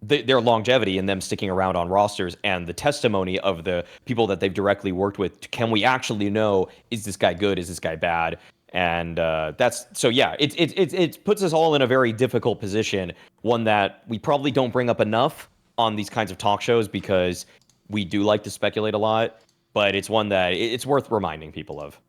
their longevity and them sticking around on rosters and the testimony of the people that they've directly worked with, can we actually know, is this guy good, is this guy bad? And that's, so yeah, it puts us all in a very difficult position, one that we probably don't bring up enough on these kinds of talk shows because we do like to speculate a lot, but it's one that it's worth reminding people of.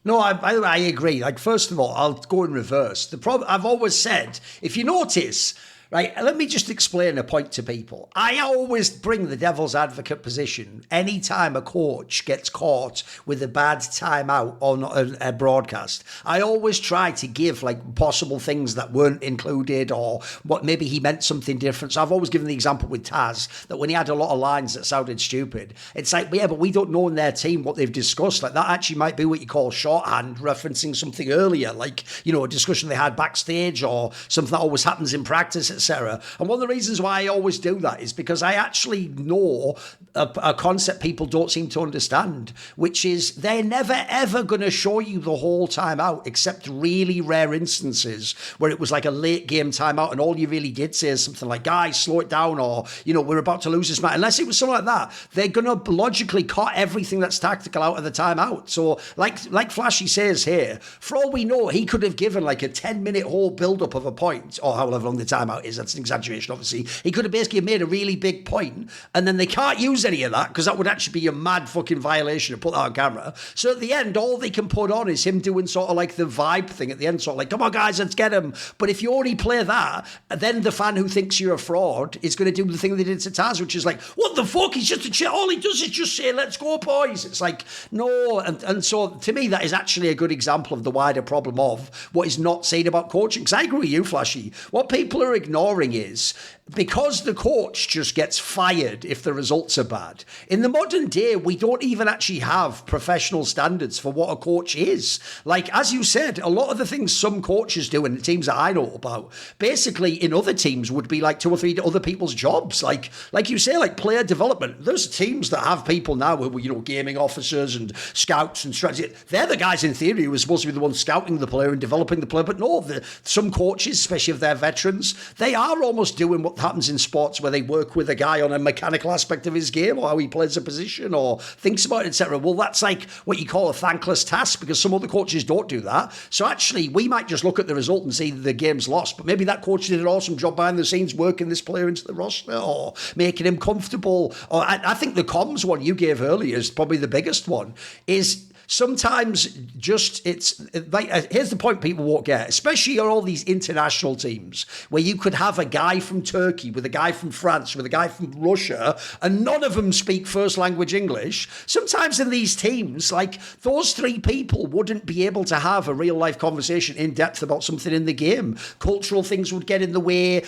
No, I agree. Like, first of all, I'll go in reverse. The problem, I've always said, if you notice, Right, let me just explain a point to people. I always bring the devil's advocate position anytime a coach gets caught with a bad timeout on a broadcast. I always try to give like possible things that weren't included or what maybe he meant something different. So I've always given the example with Taz that when he had a lot of lines that sounded stupid, it's like, yeah, but we don't know in their team what they've discussed. Like that actually might be what you call shorthand, referencing something earlier, like, you know, a discussion they had backstage or something that always happens in practice, etc. And one of the reasons why I always do that is because I actually know a concept people don't seem to understand, which is they're never ever going to show you the whole timeout, except really rare instances where it was like a late game timeout and all you really did say is something like, guys, slow it down, or, you know, we're about to lose this match. Unless it was something like that, they're going to logically cut everything that's tactical out of the timeout. So like Flashie says here, for all we know, he could have given like a 10-minute whole build-up of a point, or however long the timeout is. That's an exaggeration, obviously. He could have basically made a really big point, and then they can't use any of that because that would actually be a mad fucking violation to put that on camera. So at the end, all they can put on is him doing sort of like the vibe thing at the end, sort of like, come on guys, let's get him. But if you already play that, then the fan who thinks you're a fraud is going to do the thing they did to Taz, which is like, what the fuck? He's just a shit. All he does is just say, let's go, boys. It's like, no. And so to me, that is actually a good example of the wider problem of what is not said about coaching. Because I agree with you, Flashy. What people are ignoring is because the coach just gets fired if the results are bad. In the modern day, we don't even actually have professional standards for what a coach is. Like, as you said, a lot of the things some coaches do in the teams that I know about, basically in other teams would be like 2 or 3 other people's jobs. Like you say, like player development. There's teams that have people now who are, you know, gaming officers and scouts and strategy. They're the guys in theory who are supposed to be the ones scouting the player and developing the player. But no, some coaches, especially if they're veterans, they are almost doing what happens in sports where they work with a guy on a mechanical aspect of his game or how he plays a position or thinks about it, etc. Well, that's like what you call a thankless task because some other coaches don't do that. So actually, we might just look at the result and see the game's lost, but maybe that coach did an awesome job behind the scenes working this player into the roster or making him comfortable. Or I think the comms one you gave earlier is probably the biggest one, is sometimes just it's like, here's the point people won't get, especially on all these international teams where you could have a guy from Turkey with a guy from France with a guy from Russia and none of them speak first language English. Sometimes in these teams, like those 3 people wouldn't be able to have a real life conversation in depth about something in the game. Cultural things would get in the way,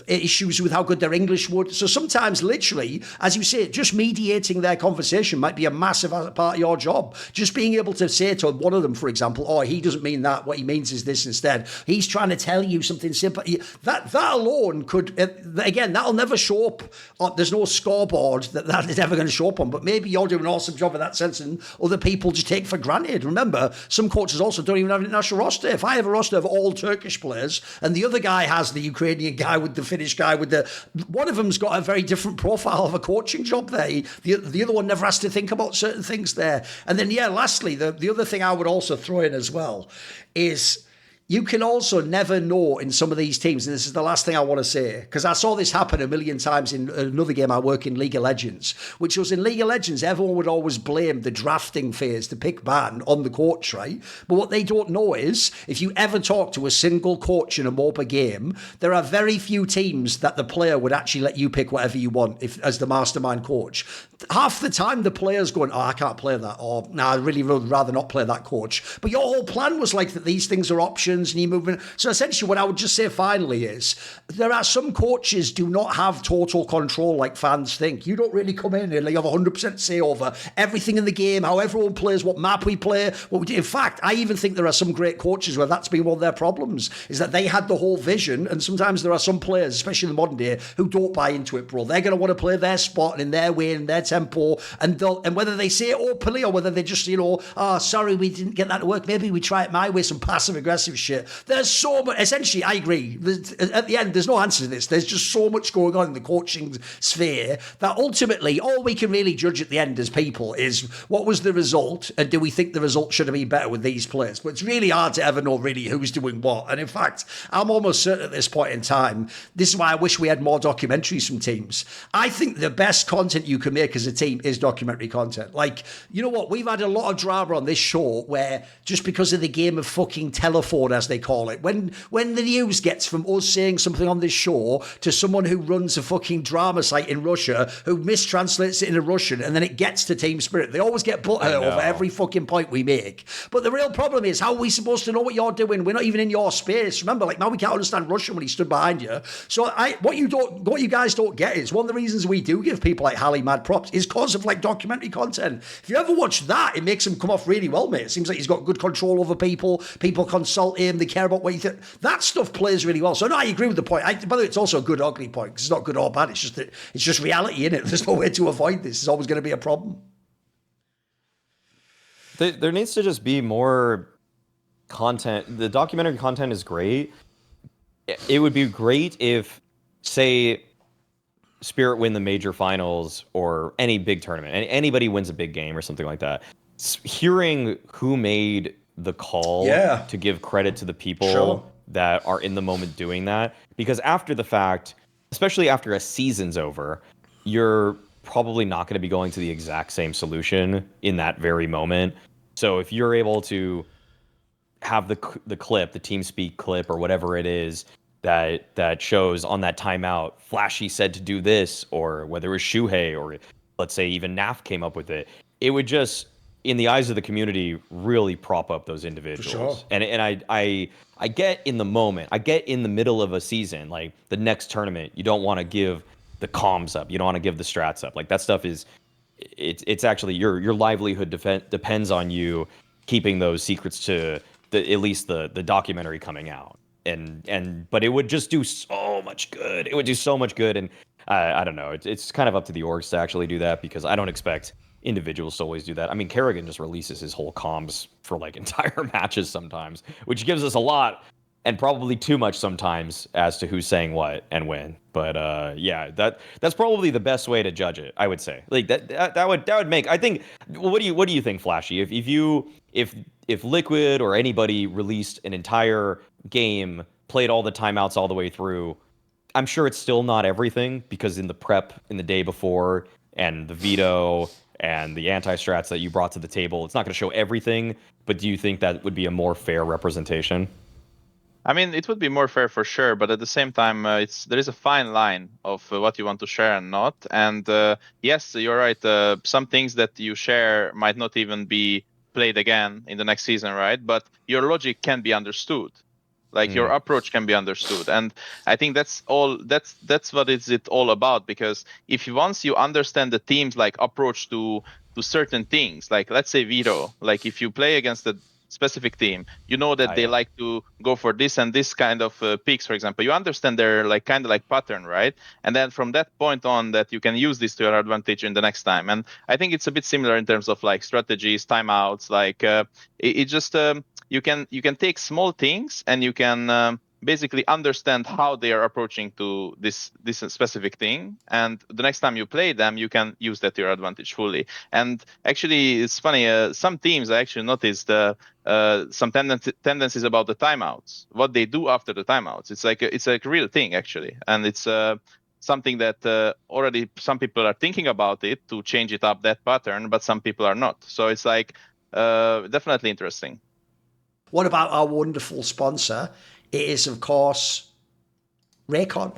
issues with how good their English would. So sometimes literally, as you say, just mediating their conversation might be a massive part of your job. Just being able to say to one of them, for example, oh, he doesn't mean that. What he means is this instead. He's trying to tell you something simple. That alone could, again, that'll never show up. There's no scoreboard that is ever going to show up on. But maybe you're doing an awesome job in that sense and other people just take for granted. Remember, some coaches also don't even have an international roster. If I have a roster of all Turkish players and the other guy has the Ukrainian guy with the Finnish guy with the... One of them's got a very different profile of a coaching job there. The other one never has to think about certain things there. And then, yeah, lastly, the other thing I would also throw in as well is you can also never know in some of these teams, and this is the last thing I want to say, because I saw this happen a million times in another game I work in, League of Legends, which was in League of Legends, everyone would always blame the drafting phase to pick ban on the coach, right? But what they don't know is, if you ever talk to a single coach in a MOBA game, there are very few teams that the player would actually let you pick whatever you want as the mastermind coach. Half the time the player's going, oh, I can't play that, or no, I really would rather not play that coach. But your whole plan was like that these things are options and you move in. So essentially what I would just say finally is there are some coaches do not have total control like fans think. You don't really come in and like have 100% say over everything in the game, how everyone plays, what map we play, what we do. In fact, I even think there are some great coaches where that's been one of their problems, is that they had the whole vision, and sometimes there are some players, especially in the modern day, who don't buy into it, bro. They're going to want to play their spot and in their way and their tempo, and whether they say it openly or whether they just, you know, oh, sorry, we didn't get that to work, maybe we try it my way, some passive aggressive shit. There's so much, essentially, I agree. At the end, there's no answer to this. There's just so much going on in the coaching sphere that ultimately all we can really judge at the end as people is what was the result, and do we think the result should have been better with these players? But it's really hard to ever know really who's doing what. And in fact, I'm almost certain at this point in time, this is why I wish we had more documentaries from teams. I think the best content you can make as a team is documentary content. Like, you know what? We've had a lot of drama on this show where just because of the game of fucking telephone as they call it. When the news gets from us saying something on this show to someone who runs a fucking drama site in Russia who mistranslates it into Russian, and then it gets to Team Spirit, they always get butthurt over every fucking point we make. But the real problem is, how are we supposed to know what you're doing? We're not even in your space. Remember, like, now we can't understand Russian when he stood behind you. So what you guys don't get is, one of the reasons we do give people like Hallie mad props is because of like documentary content. If you ever watch that, it makes him come off really well, mate. It seems like he's got good control over people. People consult him. They care about what you think. That stuff plays really well. So no, I agree with the point. By the way, it's also a good ugly point, because it's not good or bad. It's just reality, isn't it? There's no way to avoid this. It's always going to be a problem. There needs to just be more content. The documentary content is great. It would be great if, say, Spirit win the major finals or any big tournament, and anybody wins a big game or something like that. Hearing who made the call to give credit to the people that are in the moment doing that, because after the fact, especially after a season's over, you're probably not going to be going to the exact same solution in that very moment. So if you're able to have the clip, the TeamSpeak clip or whatever it is, that shows on that timeout, Flashie said to do this, or whether it was Shuhei, or let's say even NAF came up with it, it would just, in the eyes of the community, really prop up those individuals. And I get in the moment, I get in the middle of a season, like the next tournament, you don't want to give the comms up, you don't want to give the strats up. Like that stuff is, it's actually your livelihood depends on you keeping those secrets to at least the documentary coming out. But it would just do so much good. It would do so much good. And I don't know. It's kind of up to the orgs to actually do that, because I don't expect individuals to always do that. I mean, Kerrigan just releases his whole comms for like entire matches sometimes, which gives us a lot and probably too much sometimes as to who's saying what and when. But yeah, that's probably the best way to judge it, I would say. Like that would make, I think. What do you think, Flashie? If Liquid or anybody released an entire game, played all the timeouts all the way through, I'm sure it's still not everything, because in the prep in the day before and the veto and the anti-strats that you brought to the table, it's not going to show everything. But do you think that would be a more fair representation? I mean, it would be more fair for sure, but at the same time, there is a fine line of what you want to share and not. And yes, you're right. Some things that you share might not even be played again in the next season, right? But your logic can be understood. Like your approach can be understood, and I think that's all. That's what it's all about. Because once you understand the team's like approach to certain things, like let's say veto, like if you play against a specific team, you know that they like to go for this and this kind of picks, for example. You understand their like kind of like pattern, right? And then from that point on, that you can use this to your advantage in the next time. And I think it's a bit similar in terms of like strategies, timeouts. Like it just you can take small things and you can basically understand how they are approaching to this specific thing, and the next time you play them, you can use that to your advantage fully. And actually, it's funny. Some teams, I actually noticed some tendencies about the timeouts, what they do after the timeouts. It's like a real thing actually, and it's something that already some people are thinking about it to change it up, that pattern, but some people are not. So it's like definitely interesting. What about our wonderful sponsor? It is, of course, Raycon.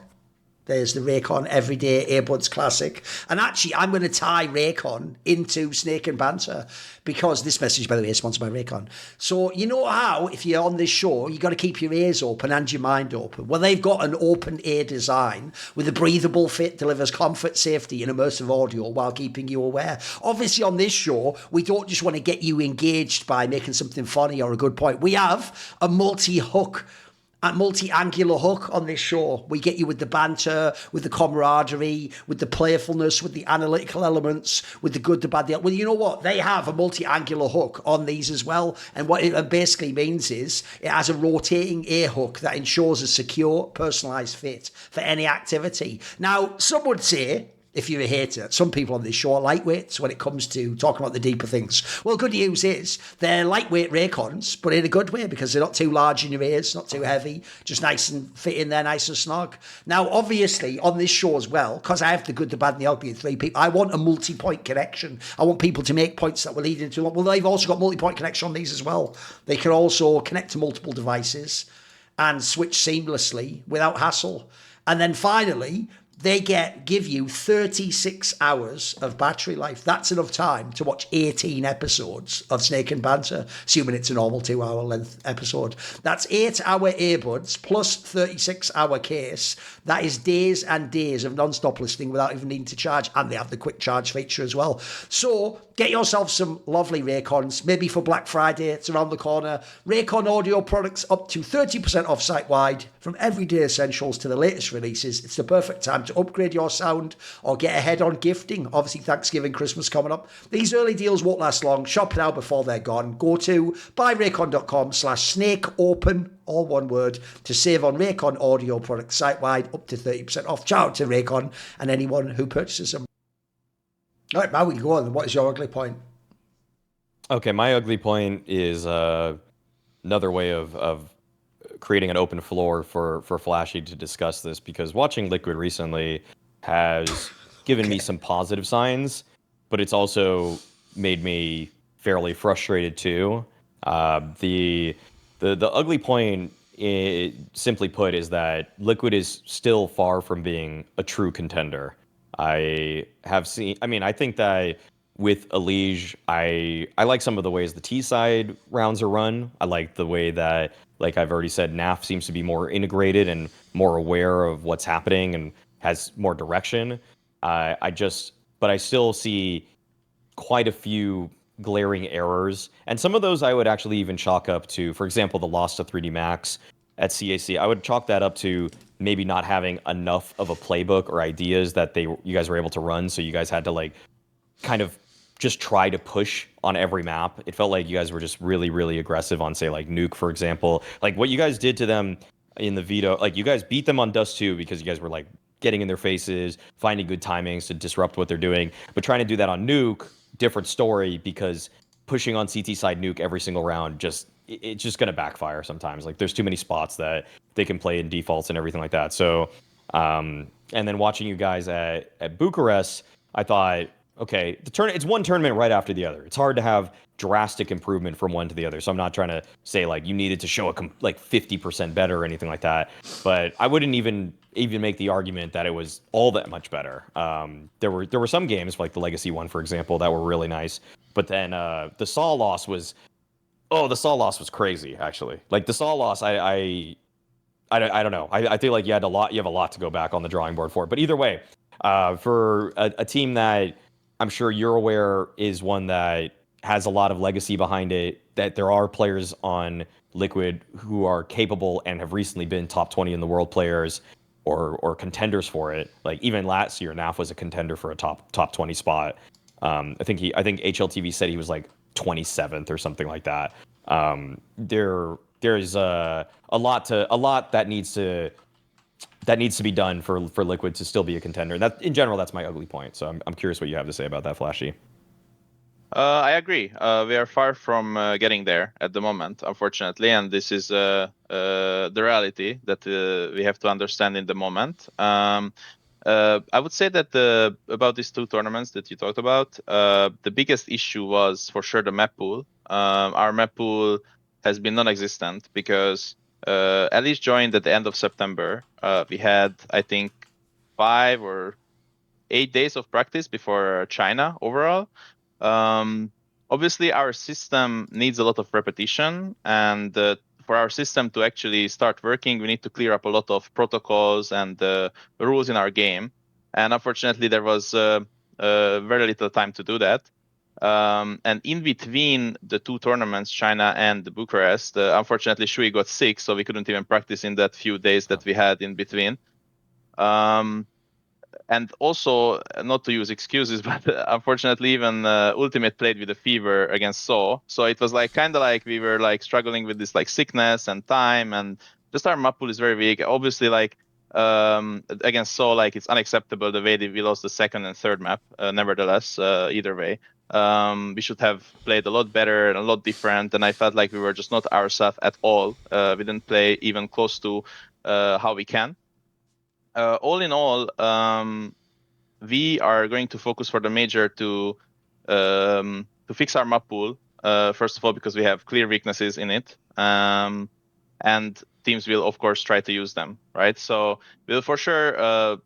There's the Raycon Everyday Earbuds Classic. And actually, I'm going to tie Raycon into Snake and Banter, because this message, by the way, is sponsored by Raycon. So you know how, if you're on this show, you got to keep your ears open and your mind open. Well, they've got an open ear design with a breathable fit, delivers comfort, safety, and immersive audio while keeping you aware. Obviously, on this show, we don't just want to get you engaged by making something funny or a good point. We have a multi-angular hook on this show. We get you with the banter, with the camaraderie, with the playfulness, with the analytical elements, with the good, the bad, the... Well, you know what? They have a multi-angular hook on these as well. And what it basically means is it has a rotating ear hook that ensures a secure, personalised fit for any activity. Now, some would say if you're a hater. Some people on this show are lightweights when it comes to talking about the deeper things. Well, good news is they're lightweight Raycons, but in a good way because they're not too large in your ears, not too heavy, just nice and fit in there, nice and snug. Now, obviously, on this show as well, because I have the good, the bad, and the ugly in 3 people, I want a multi-point connection. I want people to make points that will lead into... Well, they've also got multi-point connection on these as well. They can also connect to multiple devices and switch seamlessly without hassle. And then finally... they give you 36 hours of battery life. That's enough time to watch 18 episodes of Snake and Banter, assuming it's a normal 2-hour length episode. That's 8-hour earbuds plus 36-hour case. That is days and days of non-stop listening without even needing to charge. And they have the quick charge feature as well. So get yourself some lovely Raycons, maybe for Black Friday. It's around the corner. Raycon audio products up to 30% off site-wide. From everyday essentials to the latest releases, it's the perfect time to upgrade your sound or get ahead on gifting. Obviously, Thanksgiving, Christmas coming up. These early deals won't last long. Shop now before they're gone. Go to buyraycon.com/snakeopen, all one word, to save on Raycon audio products site-wide up to 30% off. Shout out to Raycon and anyone who purchases them. All right, now we can go on. What is your ugly point? Okay, my ugly point is another way of creating an open floor for Flashie to discuss this, because watching Liquid recently has given me some positive signs, but it's also made me fairly frustrated too. The ugly point, simply put, is that Liquid is still far from being a true contender. I think that with EliGE, I like some of the ways the T side rounds are run. I like the way that, like I've already said, NAF seems to be more integrated and more aware of what's happening and has more direction. But I still see quite a few glaring errors. And some of those I would actually even chalk up to, for example, the loss to 3D Max at CAC. I would chalk that up to maybe not having enough of a playbook or ideas that you guys were able to run. So you guys had to like kind of just try to push on every map. It felt like you guys were just really, really aggressive on, say, like Nuke, for example. Like what you guys did to them in the veto, like you guys beat them on Dust 2 because you guys were like getting in their faces, finding good timings to disrupt what they're doing. But trying to do that on Nuke, different story, because pushing on CT side Nuke every single round, it's just going to backfire sometimes. Like there's too many spots that they can play in defaults and everything like that. So, and then watching you guys at Bucharest, I thought, okay, it's one tournament right after the other. It's hard to have drastic improvement from one to the other. So I'm not trying to say like you needed to show like 50% better or anything like that. But I wouldn't even make the argument that it was all that much better. There were some games like the Legacy one, for example, that were really nice. But then the Saw loss was crazy, actually. Like the Saw loss, I don't know. I feel like you have a lot to go back on the drawing board for. But either way, for a team that I'm sure you're aware is one that has a lot of legacy behind it, that there are players on Liquid who are capable and have recently been top 20 in the world players or contenders for it. Like even last year, NAF was a contender for a top 20 spot. I think HLTV said he was like 27th or something like that. There's a lot that needs to be done for Liquid to still be a contender. That in general, that's my ugly point. So I'm curious what you have to say about that, Flashie. I agree. We are far from getting there at the moment, unfortunately, and this is the reality that we have to understand in the moment. I would say that about these 2 tournaments that you talked about, the biggest issue was for sure the map pool. Our map pool has been non-existent because EliGE joined at the end of September. We had, I think, 5 or 8 days of practice before China overall. Obviously, our system needs a lot of repetition, and for our system to actually start working, we need to clear up a lot of protocols and rules in our game. And unfortunately, there was very little time to do that. And in between the 2 tournaments, China and Bucharest, unfortunately, Shui got sick, so we couldn't even practice in that few days that we had in between. And also, not to use excuses, but unfortunately, even Ultimate played with a fever against Saw. So it was like kind of like we were like struggling with this like sickness and time, and just our map pool is very weak. Obviously, like against Seoul, like it's unacceptable the way that we lost the second and third map. Nevertheless, either way, we should have played a lot better and a lot different. And I felt like we were just not ourselves at all. We didn't play even close to how we can. All in all, we are going to focus for the major to fix our map pool. First of all, because we have clear weaknesses in it. And teams will, of course, try to use them, right? So we'll for sure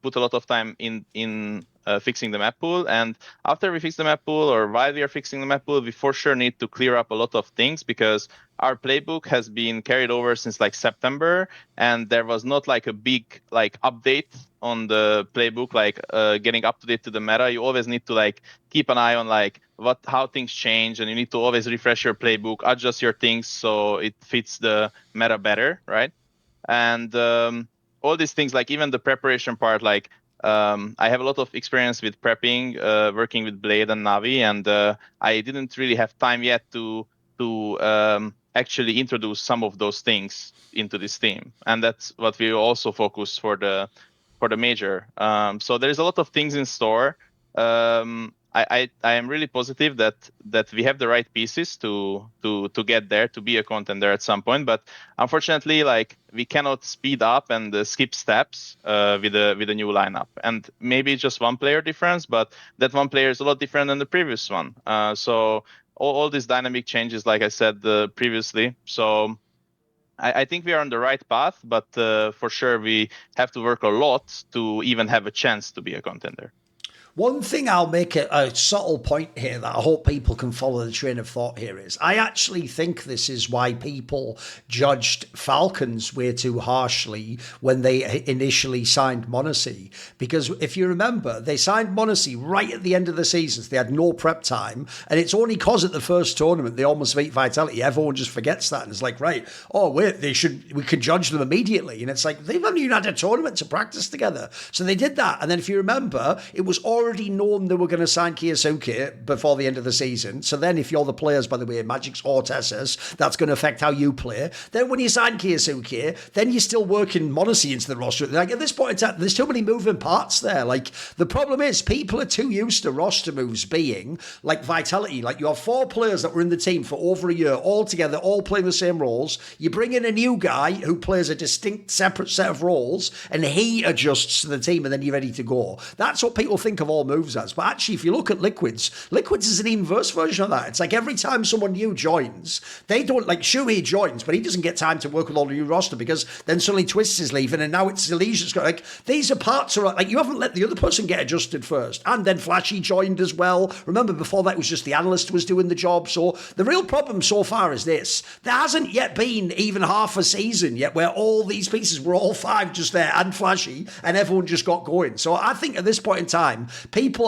put a lot of time in fixing the map pool. And after we fix the map pool, or while we are fixing the map pool, we for sure need to clear up a lot of things, because our playbook has been carried over since like September, and there was not like a big like update on the playbook, like getting up to date to the meta. You always need to like keep an eye on like how things change, and you need to always refresh your playbook, adjust your things so it fits the meta better, right? And all these things, like even the preparation part, like I have a lot of experience with prepping, working with Blade and Navi, and I didn't really have time yet to actually introduce some of those things into this team, and that's what we also focus for the major. So there's a lot of things in store. I am really positive that we have the right pieces to get there, to be a contender at some point. But unfortunately, like we cannot speed up and skip steps with a new lineup. And maybe just one player difference, but that one player is a lot different than the previous one. So all these dynamic changes, like I said previously. So I think we are on the right path, but for sure we have to work a lot to even have a chance to be a contender. One thing I'll make a subtle point here that I hope people can follow the train of thought here is I actually think this is why people judged Falcons way too harshly when they initially signed MongolZ. Because if you remember, they signed MongolZ right at the end of the season. So they had no prep time. And it's only because at the first tournament they almost beat Vitality. Everyone just forgets that. And it's like, right, oh, wait, we could judge them immediately. And it's like, they've haven't even had a tournament to practice together. So they did that. And then if you remember, it was already known they were going to sign Kiyosuke before the end of the season. So then if you're the players, by the way, Magic's or Tessas, that's going to affect how you play. Then when you sign Kiyosuke, then you're still working MongolZ into the roster. Like at this point in time, there's too many moving parts there. Like the problem is people are too used to roster moves being like Vitality. Like you have 4 players that were in the team for over a year, all together, all playing the same roles. You bring in a new guy who plays a distinct, separate set of roles, and he adjusts to the team, and then you're ready to go. That's what people think of all moves as. But actually, if you look at Liquids is an inverse version of that. It's like every time someone new joins, they don't, like Shuhei joins, but he doesn't get time to work with all the new roster because then suddenly Twist is leaving and now it's EliGE. Like these are parts of like you haven't let the other person get adjusted first. And then Flashie joined as well. Remember before that it was just the analyst was doing the job. So the real problem so far is this. There hasn't yet been even half a season yet where all these pieces were all 5 just there and Flashie and everyone just got going. So I think at this point in time,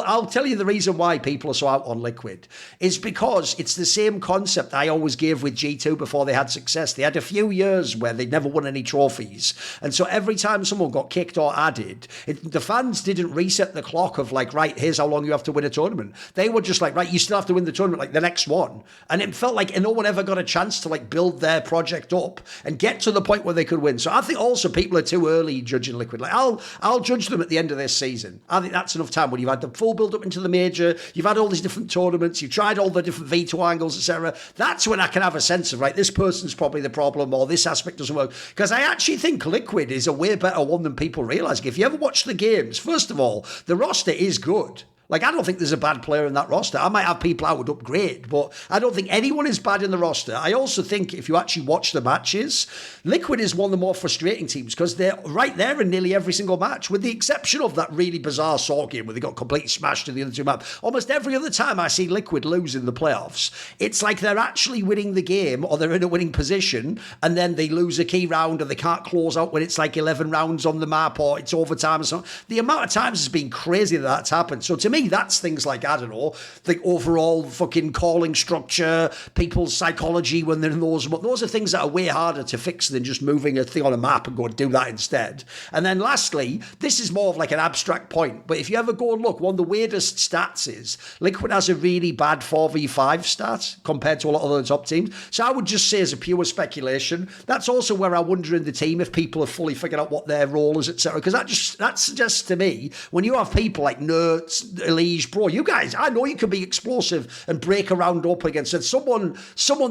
I'll tell you the reason why people are so out on Liquid is because it's the same concept I always gave with G2 before they had success. They had a few years where they'd never won any trophies. And so every time someone got kicked or added, the fans didn't reset the clock of like, right, here's how long you have to win a tournament. They were just like, right, you still have to win the tournament like the next one. And it felt like no one ever got a chance to like build their project up and get to the point where they could win. So I think also people are too early judging Liquid. Like I'll judge them at the end of this season. I think that's enough time when you've had the full build up into the major, you've had all these different tournaments, you've tried all the different veto angles, etc. That's when I can have a sense of, right, this person's probably the problem or this aspect doesn't work. Because I actually think Liquid is a way better one than people realise. If you ever watch the games, first of all, the roster is good. Like, I don't think there's a bad player in that roster. I might have people I would upgrade, but I don't think anyone is bad in the roster. I also think if you actually watch the matches, Liquid is one of the more frustrating teams because they're right there in nearly every single match, with the exception of that really bizarre Saw game where they got completely smashed in the other 2 maps. Almost every other time I see Liquid lose in the playoffs, it's like they're actually winning the game or they're in a winning position and then they lose a key round or they can't close out when it's like 11 rounds on the map or it's overtime or something. The amount of times has been crazy that's happened. So to me, me, that's things like, I don't know, the overall fucking calling structure, people's psychology when they're in those are things that are way harder to fix than just moving a thing on a map and go and do that instead. And then lastly, this is more of like an abstract point, but if you ever go and look, one of the weirdest stats is Liquid has a really bad 4v5 stat compared to a lot of other top teams. So I would just say, as a pure speculation, that's also where I wonder in the team if people have fully figured out what their role is, etc. Because that suggests to me, when you have people like Nerds, EliGE, bro, you guys, I know you can be explosive and break around up against it. Someone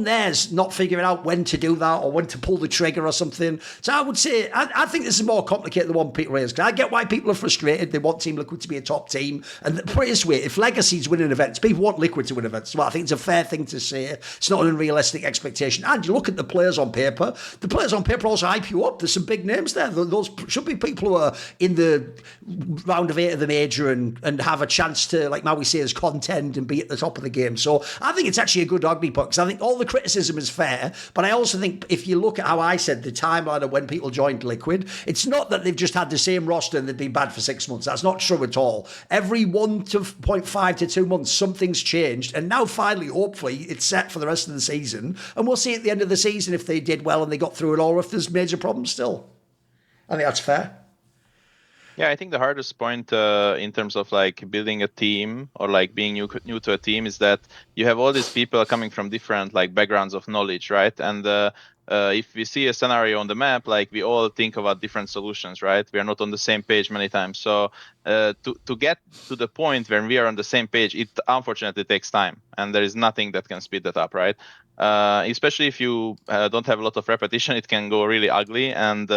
there's not figuring out when to do that or when to pull the trigger or something. So I would say, I think this is more complicated than one Peter raised. Because I get why people are frustrated. They want Team Liquid to be a top team. And put it this way, if Legacy's winning events, people want Liquid to win events. Well, I think it's a fair thing to say. It's not an unrealistic expectation. And you look at the players on paper. The players on paper also hype you up. There's some big names there. Those should be people who are in the round of 8 of the major and have a chance to, like Maui says, contend and be at the top of the game. So I think it's actually a good rugby puck, because I think all the criticism is fair, but I also think if you look at how I said the timeline of when people joined Liquid, it's not that they've just had the same roster and they've been bad for 6 months. That's not true at all. Every 1.5 to 2 months, something's changed, and now finally, hopefully, it's set for the rest of the season, and we'll see at the end of the season if they did well and they got through it, or if there's major problems still. I think that's fair. Yeah, I think the hardest point in terms of like building a team or like being new to a team is that you have all these people coming from different like backgrounds of knowledge, right? And if we see a scenario on the map, like we all think about different solutions, right? We are not on the same page many times. So to get to the point where we are on the same page, it unfortunately takes time, and there is nothing that can speed that up, right? Especially if you don't have a lot of repetition, it can go really ugly. And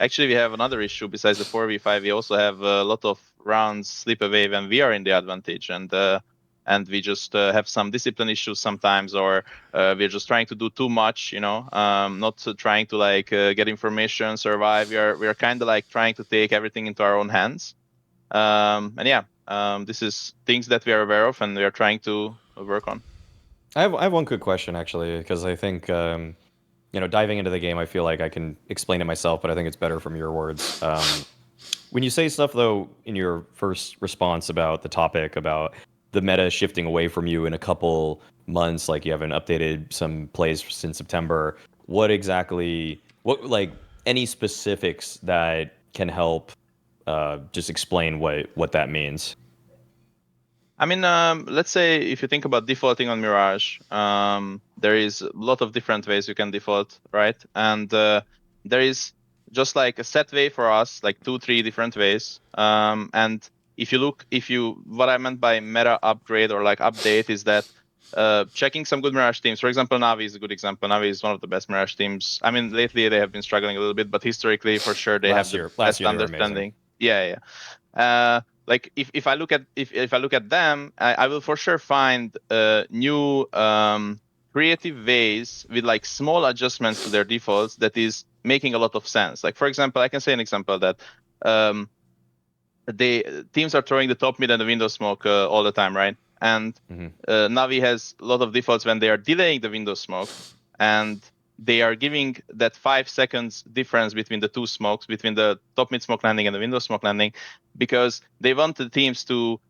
actually, we have another issue besides the 4v5. We also have a lot of rounds slip away when we are in the advantage, and we just have some discipline issues sometimes, or we're just trying to do too much, not trying to like get information, survive. We are kind of like trying to take everything into our own hands. This is things that we are aware of and we are trying to work on. I have one quick question, actually, because I think, diving into the game, I feel like I can explain it myself, but I think it's better from your words. When you say stuff, though, in your first response about the topic, about the meta shifting away from you in a couple months, like you haven't updated some plays since September, any specifics that can help just explain what that means? I mean, let's say if you think about defaulting on Mirage, there is a lot of different ways you can default, right? And there is just like a set way for us, like 2-3 different ways. And what I meant by meta upgrade or like update is that checking some good Mirage teams. For example, NAVI is a good example. NAVI is one of the best Mirage teams. I mean, lately they have been struggling a little bit, but historically, for sure, they have the best understanding. Yeah. Like if I look at them, I will for sure find new creative ways with like small adjustments to their defaults that is making a lot of sense. Like for example, I can say an example that the teams are throwing the top mid and the window smoke all the time, right? And Navi has a lot of defaults when they are delaying the window smoke, and they are giving that 5 seconds difference between the two smokes, between the top mid smoke landing and the window smoke landing, because they want the teams to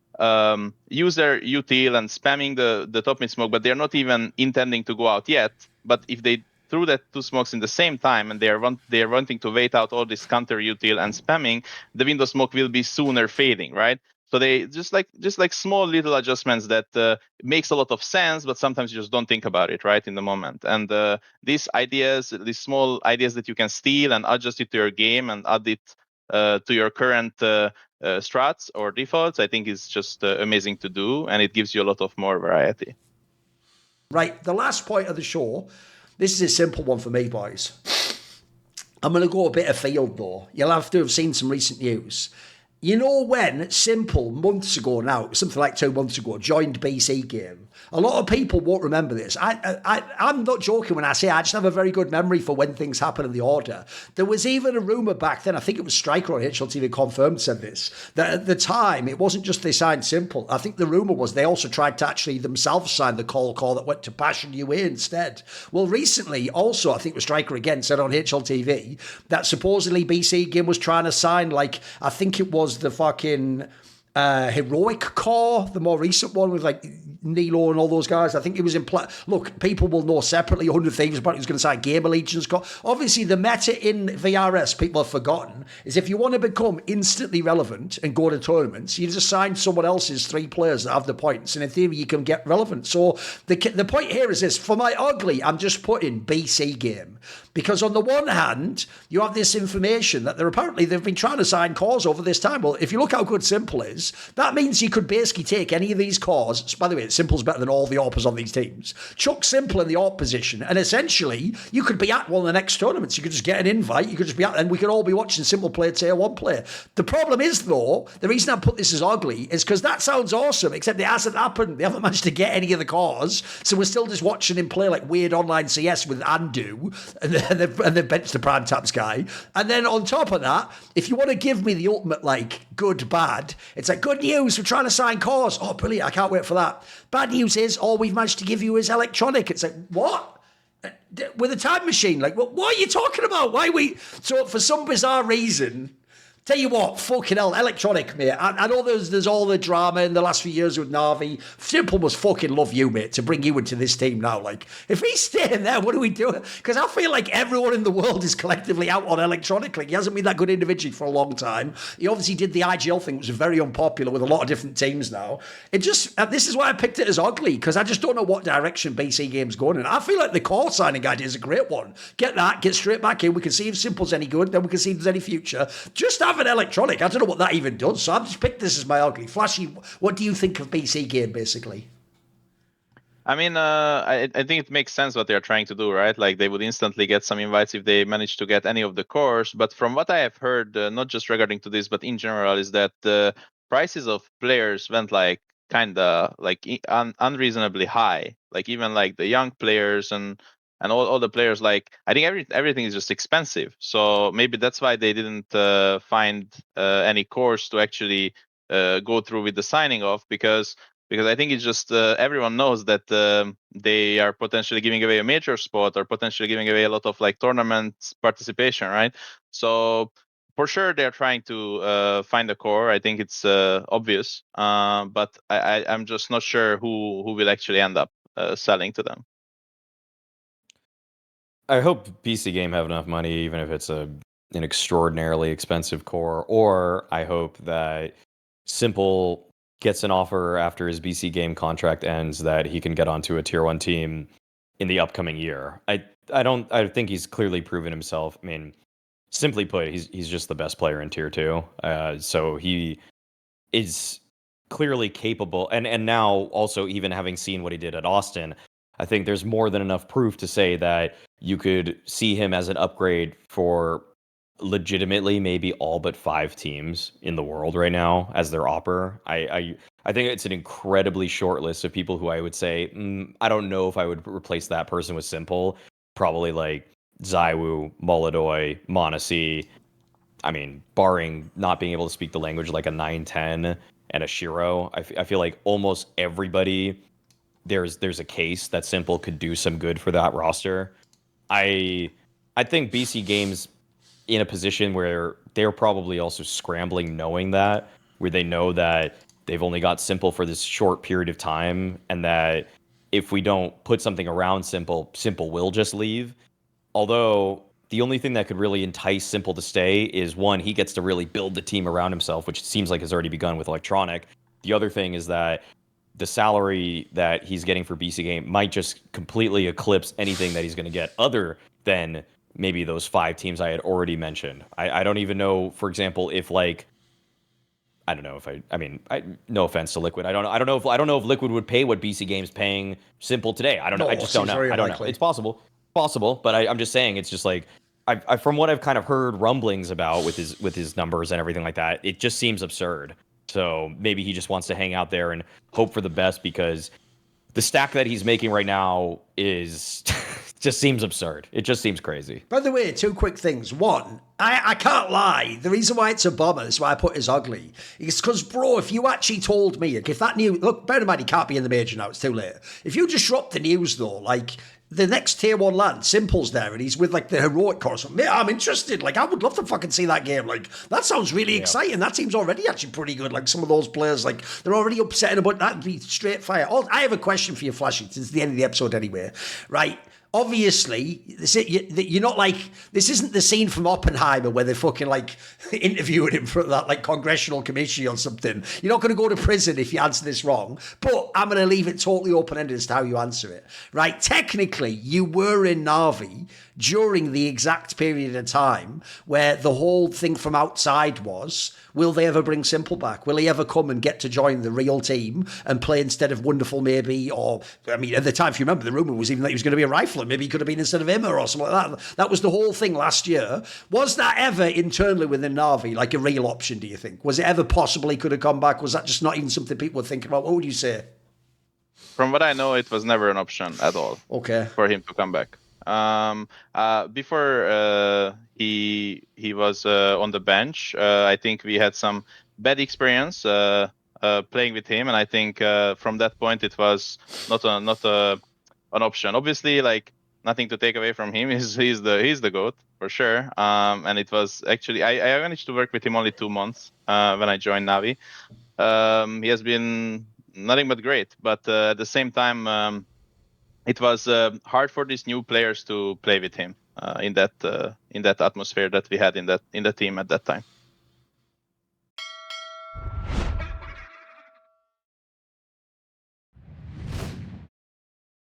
use their util and spamming the top mid smoke, but they're not even intending to go out yet. But if they threw that two smokes in the same time and they are wanting to wait out all this counter util and spamming, the window smoke will be sooner fading, right? So they just like small little adjustments that makes a lot of sense, but sometimes you just don't think about it right in the moment. And these small ideas that you can steal and adjust it to your game and add it to your current strats or defaults, I think is just amazing to do, and it gives you a lot of more variety. Right, the last point of the show. This is a simple one for me, boys. I'm going to go a bit afield, though. You'll have to have seen some recent news. You know when Simple, months ago now, something like 2 months ago, joined BC.Game? A lot of people won't remember this. I'm not joking when I say I just have a very good memory for when things happen in the order. There was even a rumour back then, I think it was Striker on HLTV confirmed said this, that at the time, it wasn't just they signed Simple. I think the rumour was they also tried to actually themselves sign the call that went to Passion UA instead. Well, recently, also, I think it was Striker again said on HLTV that supposedly BC.Game was trying to sign, like, I think it was the fucking Heroic Core, the more recent one with like Nilo and all those guys. I think it was in play. Look, people will know separately 100 Thieves about who's going to sign Game Allegiance. Obviously, the meta in VRS, people have forgotten, is if you want to become instantly relevant and go to tournaments, you just sign someone else's 3 players that have the points, and in theory, you can get relevant. So the point here is this: for my ugly, I'm just putting BC.Game. Because on the one hand, you have this information that they've been trying to sign cores over this time. Well, if you look how good Simple is, that means you could basically take any of these cores. By the way, Simple's better than all the AWPers on these teams. Chuck Simple in the AWP position, and essentially, you could be at one of the next tournaments. You could just get an invite. You could just be at, and we could all be watching Simple play Tier 1 play. The problem is, though, the reason I put this as ugly is because that sounds awesome, except it hasn't happened. They haven't managed to get any of the cores, so we're still just watching him play like weird online CS with Andu, and they've benched the Prime Taps guy. And then on top of that, if you want to give me the ultimate, like, good, bad, it's like, good news, we're trying to sign cores. Oh, brilliant, I can't wait for that. Bad news is, all we've managed to give you is electronic. It's like, what? With a time machine? Like, what are you talking about? Why we... So, for some bizarre reason... Tell you what, fucking hell, electronic, mate. I know there's all the drama in the last few years with Navi. Simple must fucking love you, mate, to bring you into this team now. Like, if he's staying there, what are we doing? Because I feel like everyone in the world is collectively out on electronic. Like, he hasn't been that good individually for a long time. He obviously did the IGL thing, which is very unpopular with a lot of different teams now. It just, this is why I picked it as ugly, because I just don't know what direction BC.Game's going in. I feel like the core signing idea is a great one. Get that, get straight back in. We can see if Simple's any good, then we can see if there's any future. Just have an electronic. I don't know what that even does, so I've just picked this as my ugly. Flashie, what do you think of BC.Game, basically? I mean, I think it makes sense what they're trying to do, right? Like, they would instantly get some invites if they manage to get any of the cores. But from what I have heard, not just regarding to this, but in general, is that the prices of players went like kind of like unreasonably high. Like, even like the young players and all the players, like, I think everything is just expensive. So maybe that's why they didn't find any cores to actually go through with the signing off, because I think it's just everyone knows that they are potentially giving away a major spot or potentially giving away a lot of like tournament participation, right? So for sure they're trying to find a core. I think it's obvious, but I'm just not sure who will actually end up selling to them. I hope BC.Game have enough money, even if it's an extraordinarily expensive core, or I hope that Simple gets an offer after his BC.Game contract ends that he can get onto a tier 1 team in the upcoming year. I think he's clearly proven himself. I mean, simply put, he's just the best player in tier 2. So he is clearly capable, and now also, even having seen what he did at Austin, I think there's more than enough proof to say that you could see him as an upgrade for legitimately maybe all but 5 teams in the world right now as their opper. I think it's an incredibly short list of people who I would say, I don't know if I would replace that person with Simple. Probably like Zywoo, Molodoy, Monacy. I mean, barring not being able to speak the language, like a 910 and a Shiro. I feel like almost everybody, there's a case that Simple could do some good for that roster. I think BC.Game's in a position where they're probably also scrambling, knowing that, where they know that they've only got Simple for this short period of time, and that if we don't put something around Simple will just leave. Although the only thing that could really entice Simple to stay is, one, he gets to really build the team around himself, which seems like has already begun with Electronic. The other thing is that the salary that he's getting for BC.Game might just completely eclipse anything that he's going to get other than maybe those 5 teams I had already mentioned. I don't even know, for example, if like, I don't know if no offense to Liquid. I don't know if Liquid would pay what BC.Game's paying Simple today. I don't know. I just don't know. I don't know. It's possible, but I'm just saying, it's just like, I from what I've kind of heard rumblings about with his numbers and everything like that, it just seems absurd. So maybe he just wants to hang out there and hope for the best, because the stack that he's making right now is just seems absurd. It just seems crazy. By the way, two quick things. One, I can't lie. The reason why it's a bomber, is why I put is ugly, is because, bro, if you actually told me, if that news, look, bear in mind, he can't be in the major now, it's too late. If you just dropped the news, though, like, the next tier 1 land, Simple's there, and he's with, like, the heroic course. Mate, I'm interested. Like, I would love to fucking see that game. Like, that sounds really exciting. That team's already actually pretty good. Like, some of those players, like, they're already upsetting a bunch. That'd be straight fire. I have a question for you, Flashie, since the end of the episode anyway. Right? Obviously, you're not like, this isn't the scene from Oppenheimer where they're fucking like interviewing him for that like congressional committee or something. You're not going to go to prison if you answer this wrong, but I'm going to leave it totally open-ended as to how you answer it. Right? Technically, you were in NAVI during the exact period of time where the whole thing from outside was, will they ever bring Simple back? Will he ever come and get to join the real team and play instead of Wonderful maybe? Or, I mean, at the time, if you remember, the rumour was even that he was going to be a rifler. Maybe he could have been instead of Immer or something like that. That was the whole thing last year. Was that ever internally within NAVI like a real option, do you think? Was it ever possible he could have come back? Was that just not even something people were thinking about? What would you say? From what I know, it was never an option at all. Okay. For him to come back. Before he was on the bench, I think we had some bad experience playing with him, and I think from that point it was not an option. Obviously, like, nothing to take away from him. He's the GOAT for sure. And it was actually I managed to work with him only 2 months when I joined NAVI. He has been nothing but great, but at the same time. It was hard for these new players to play with him in that atmosphere that we had in the team at that time.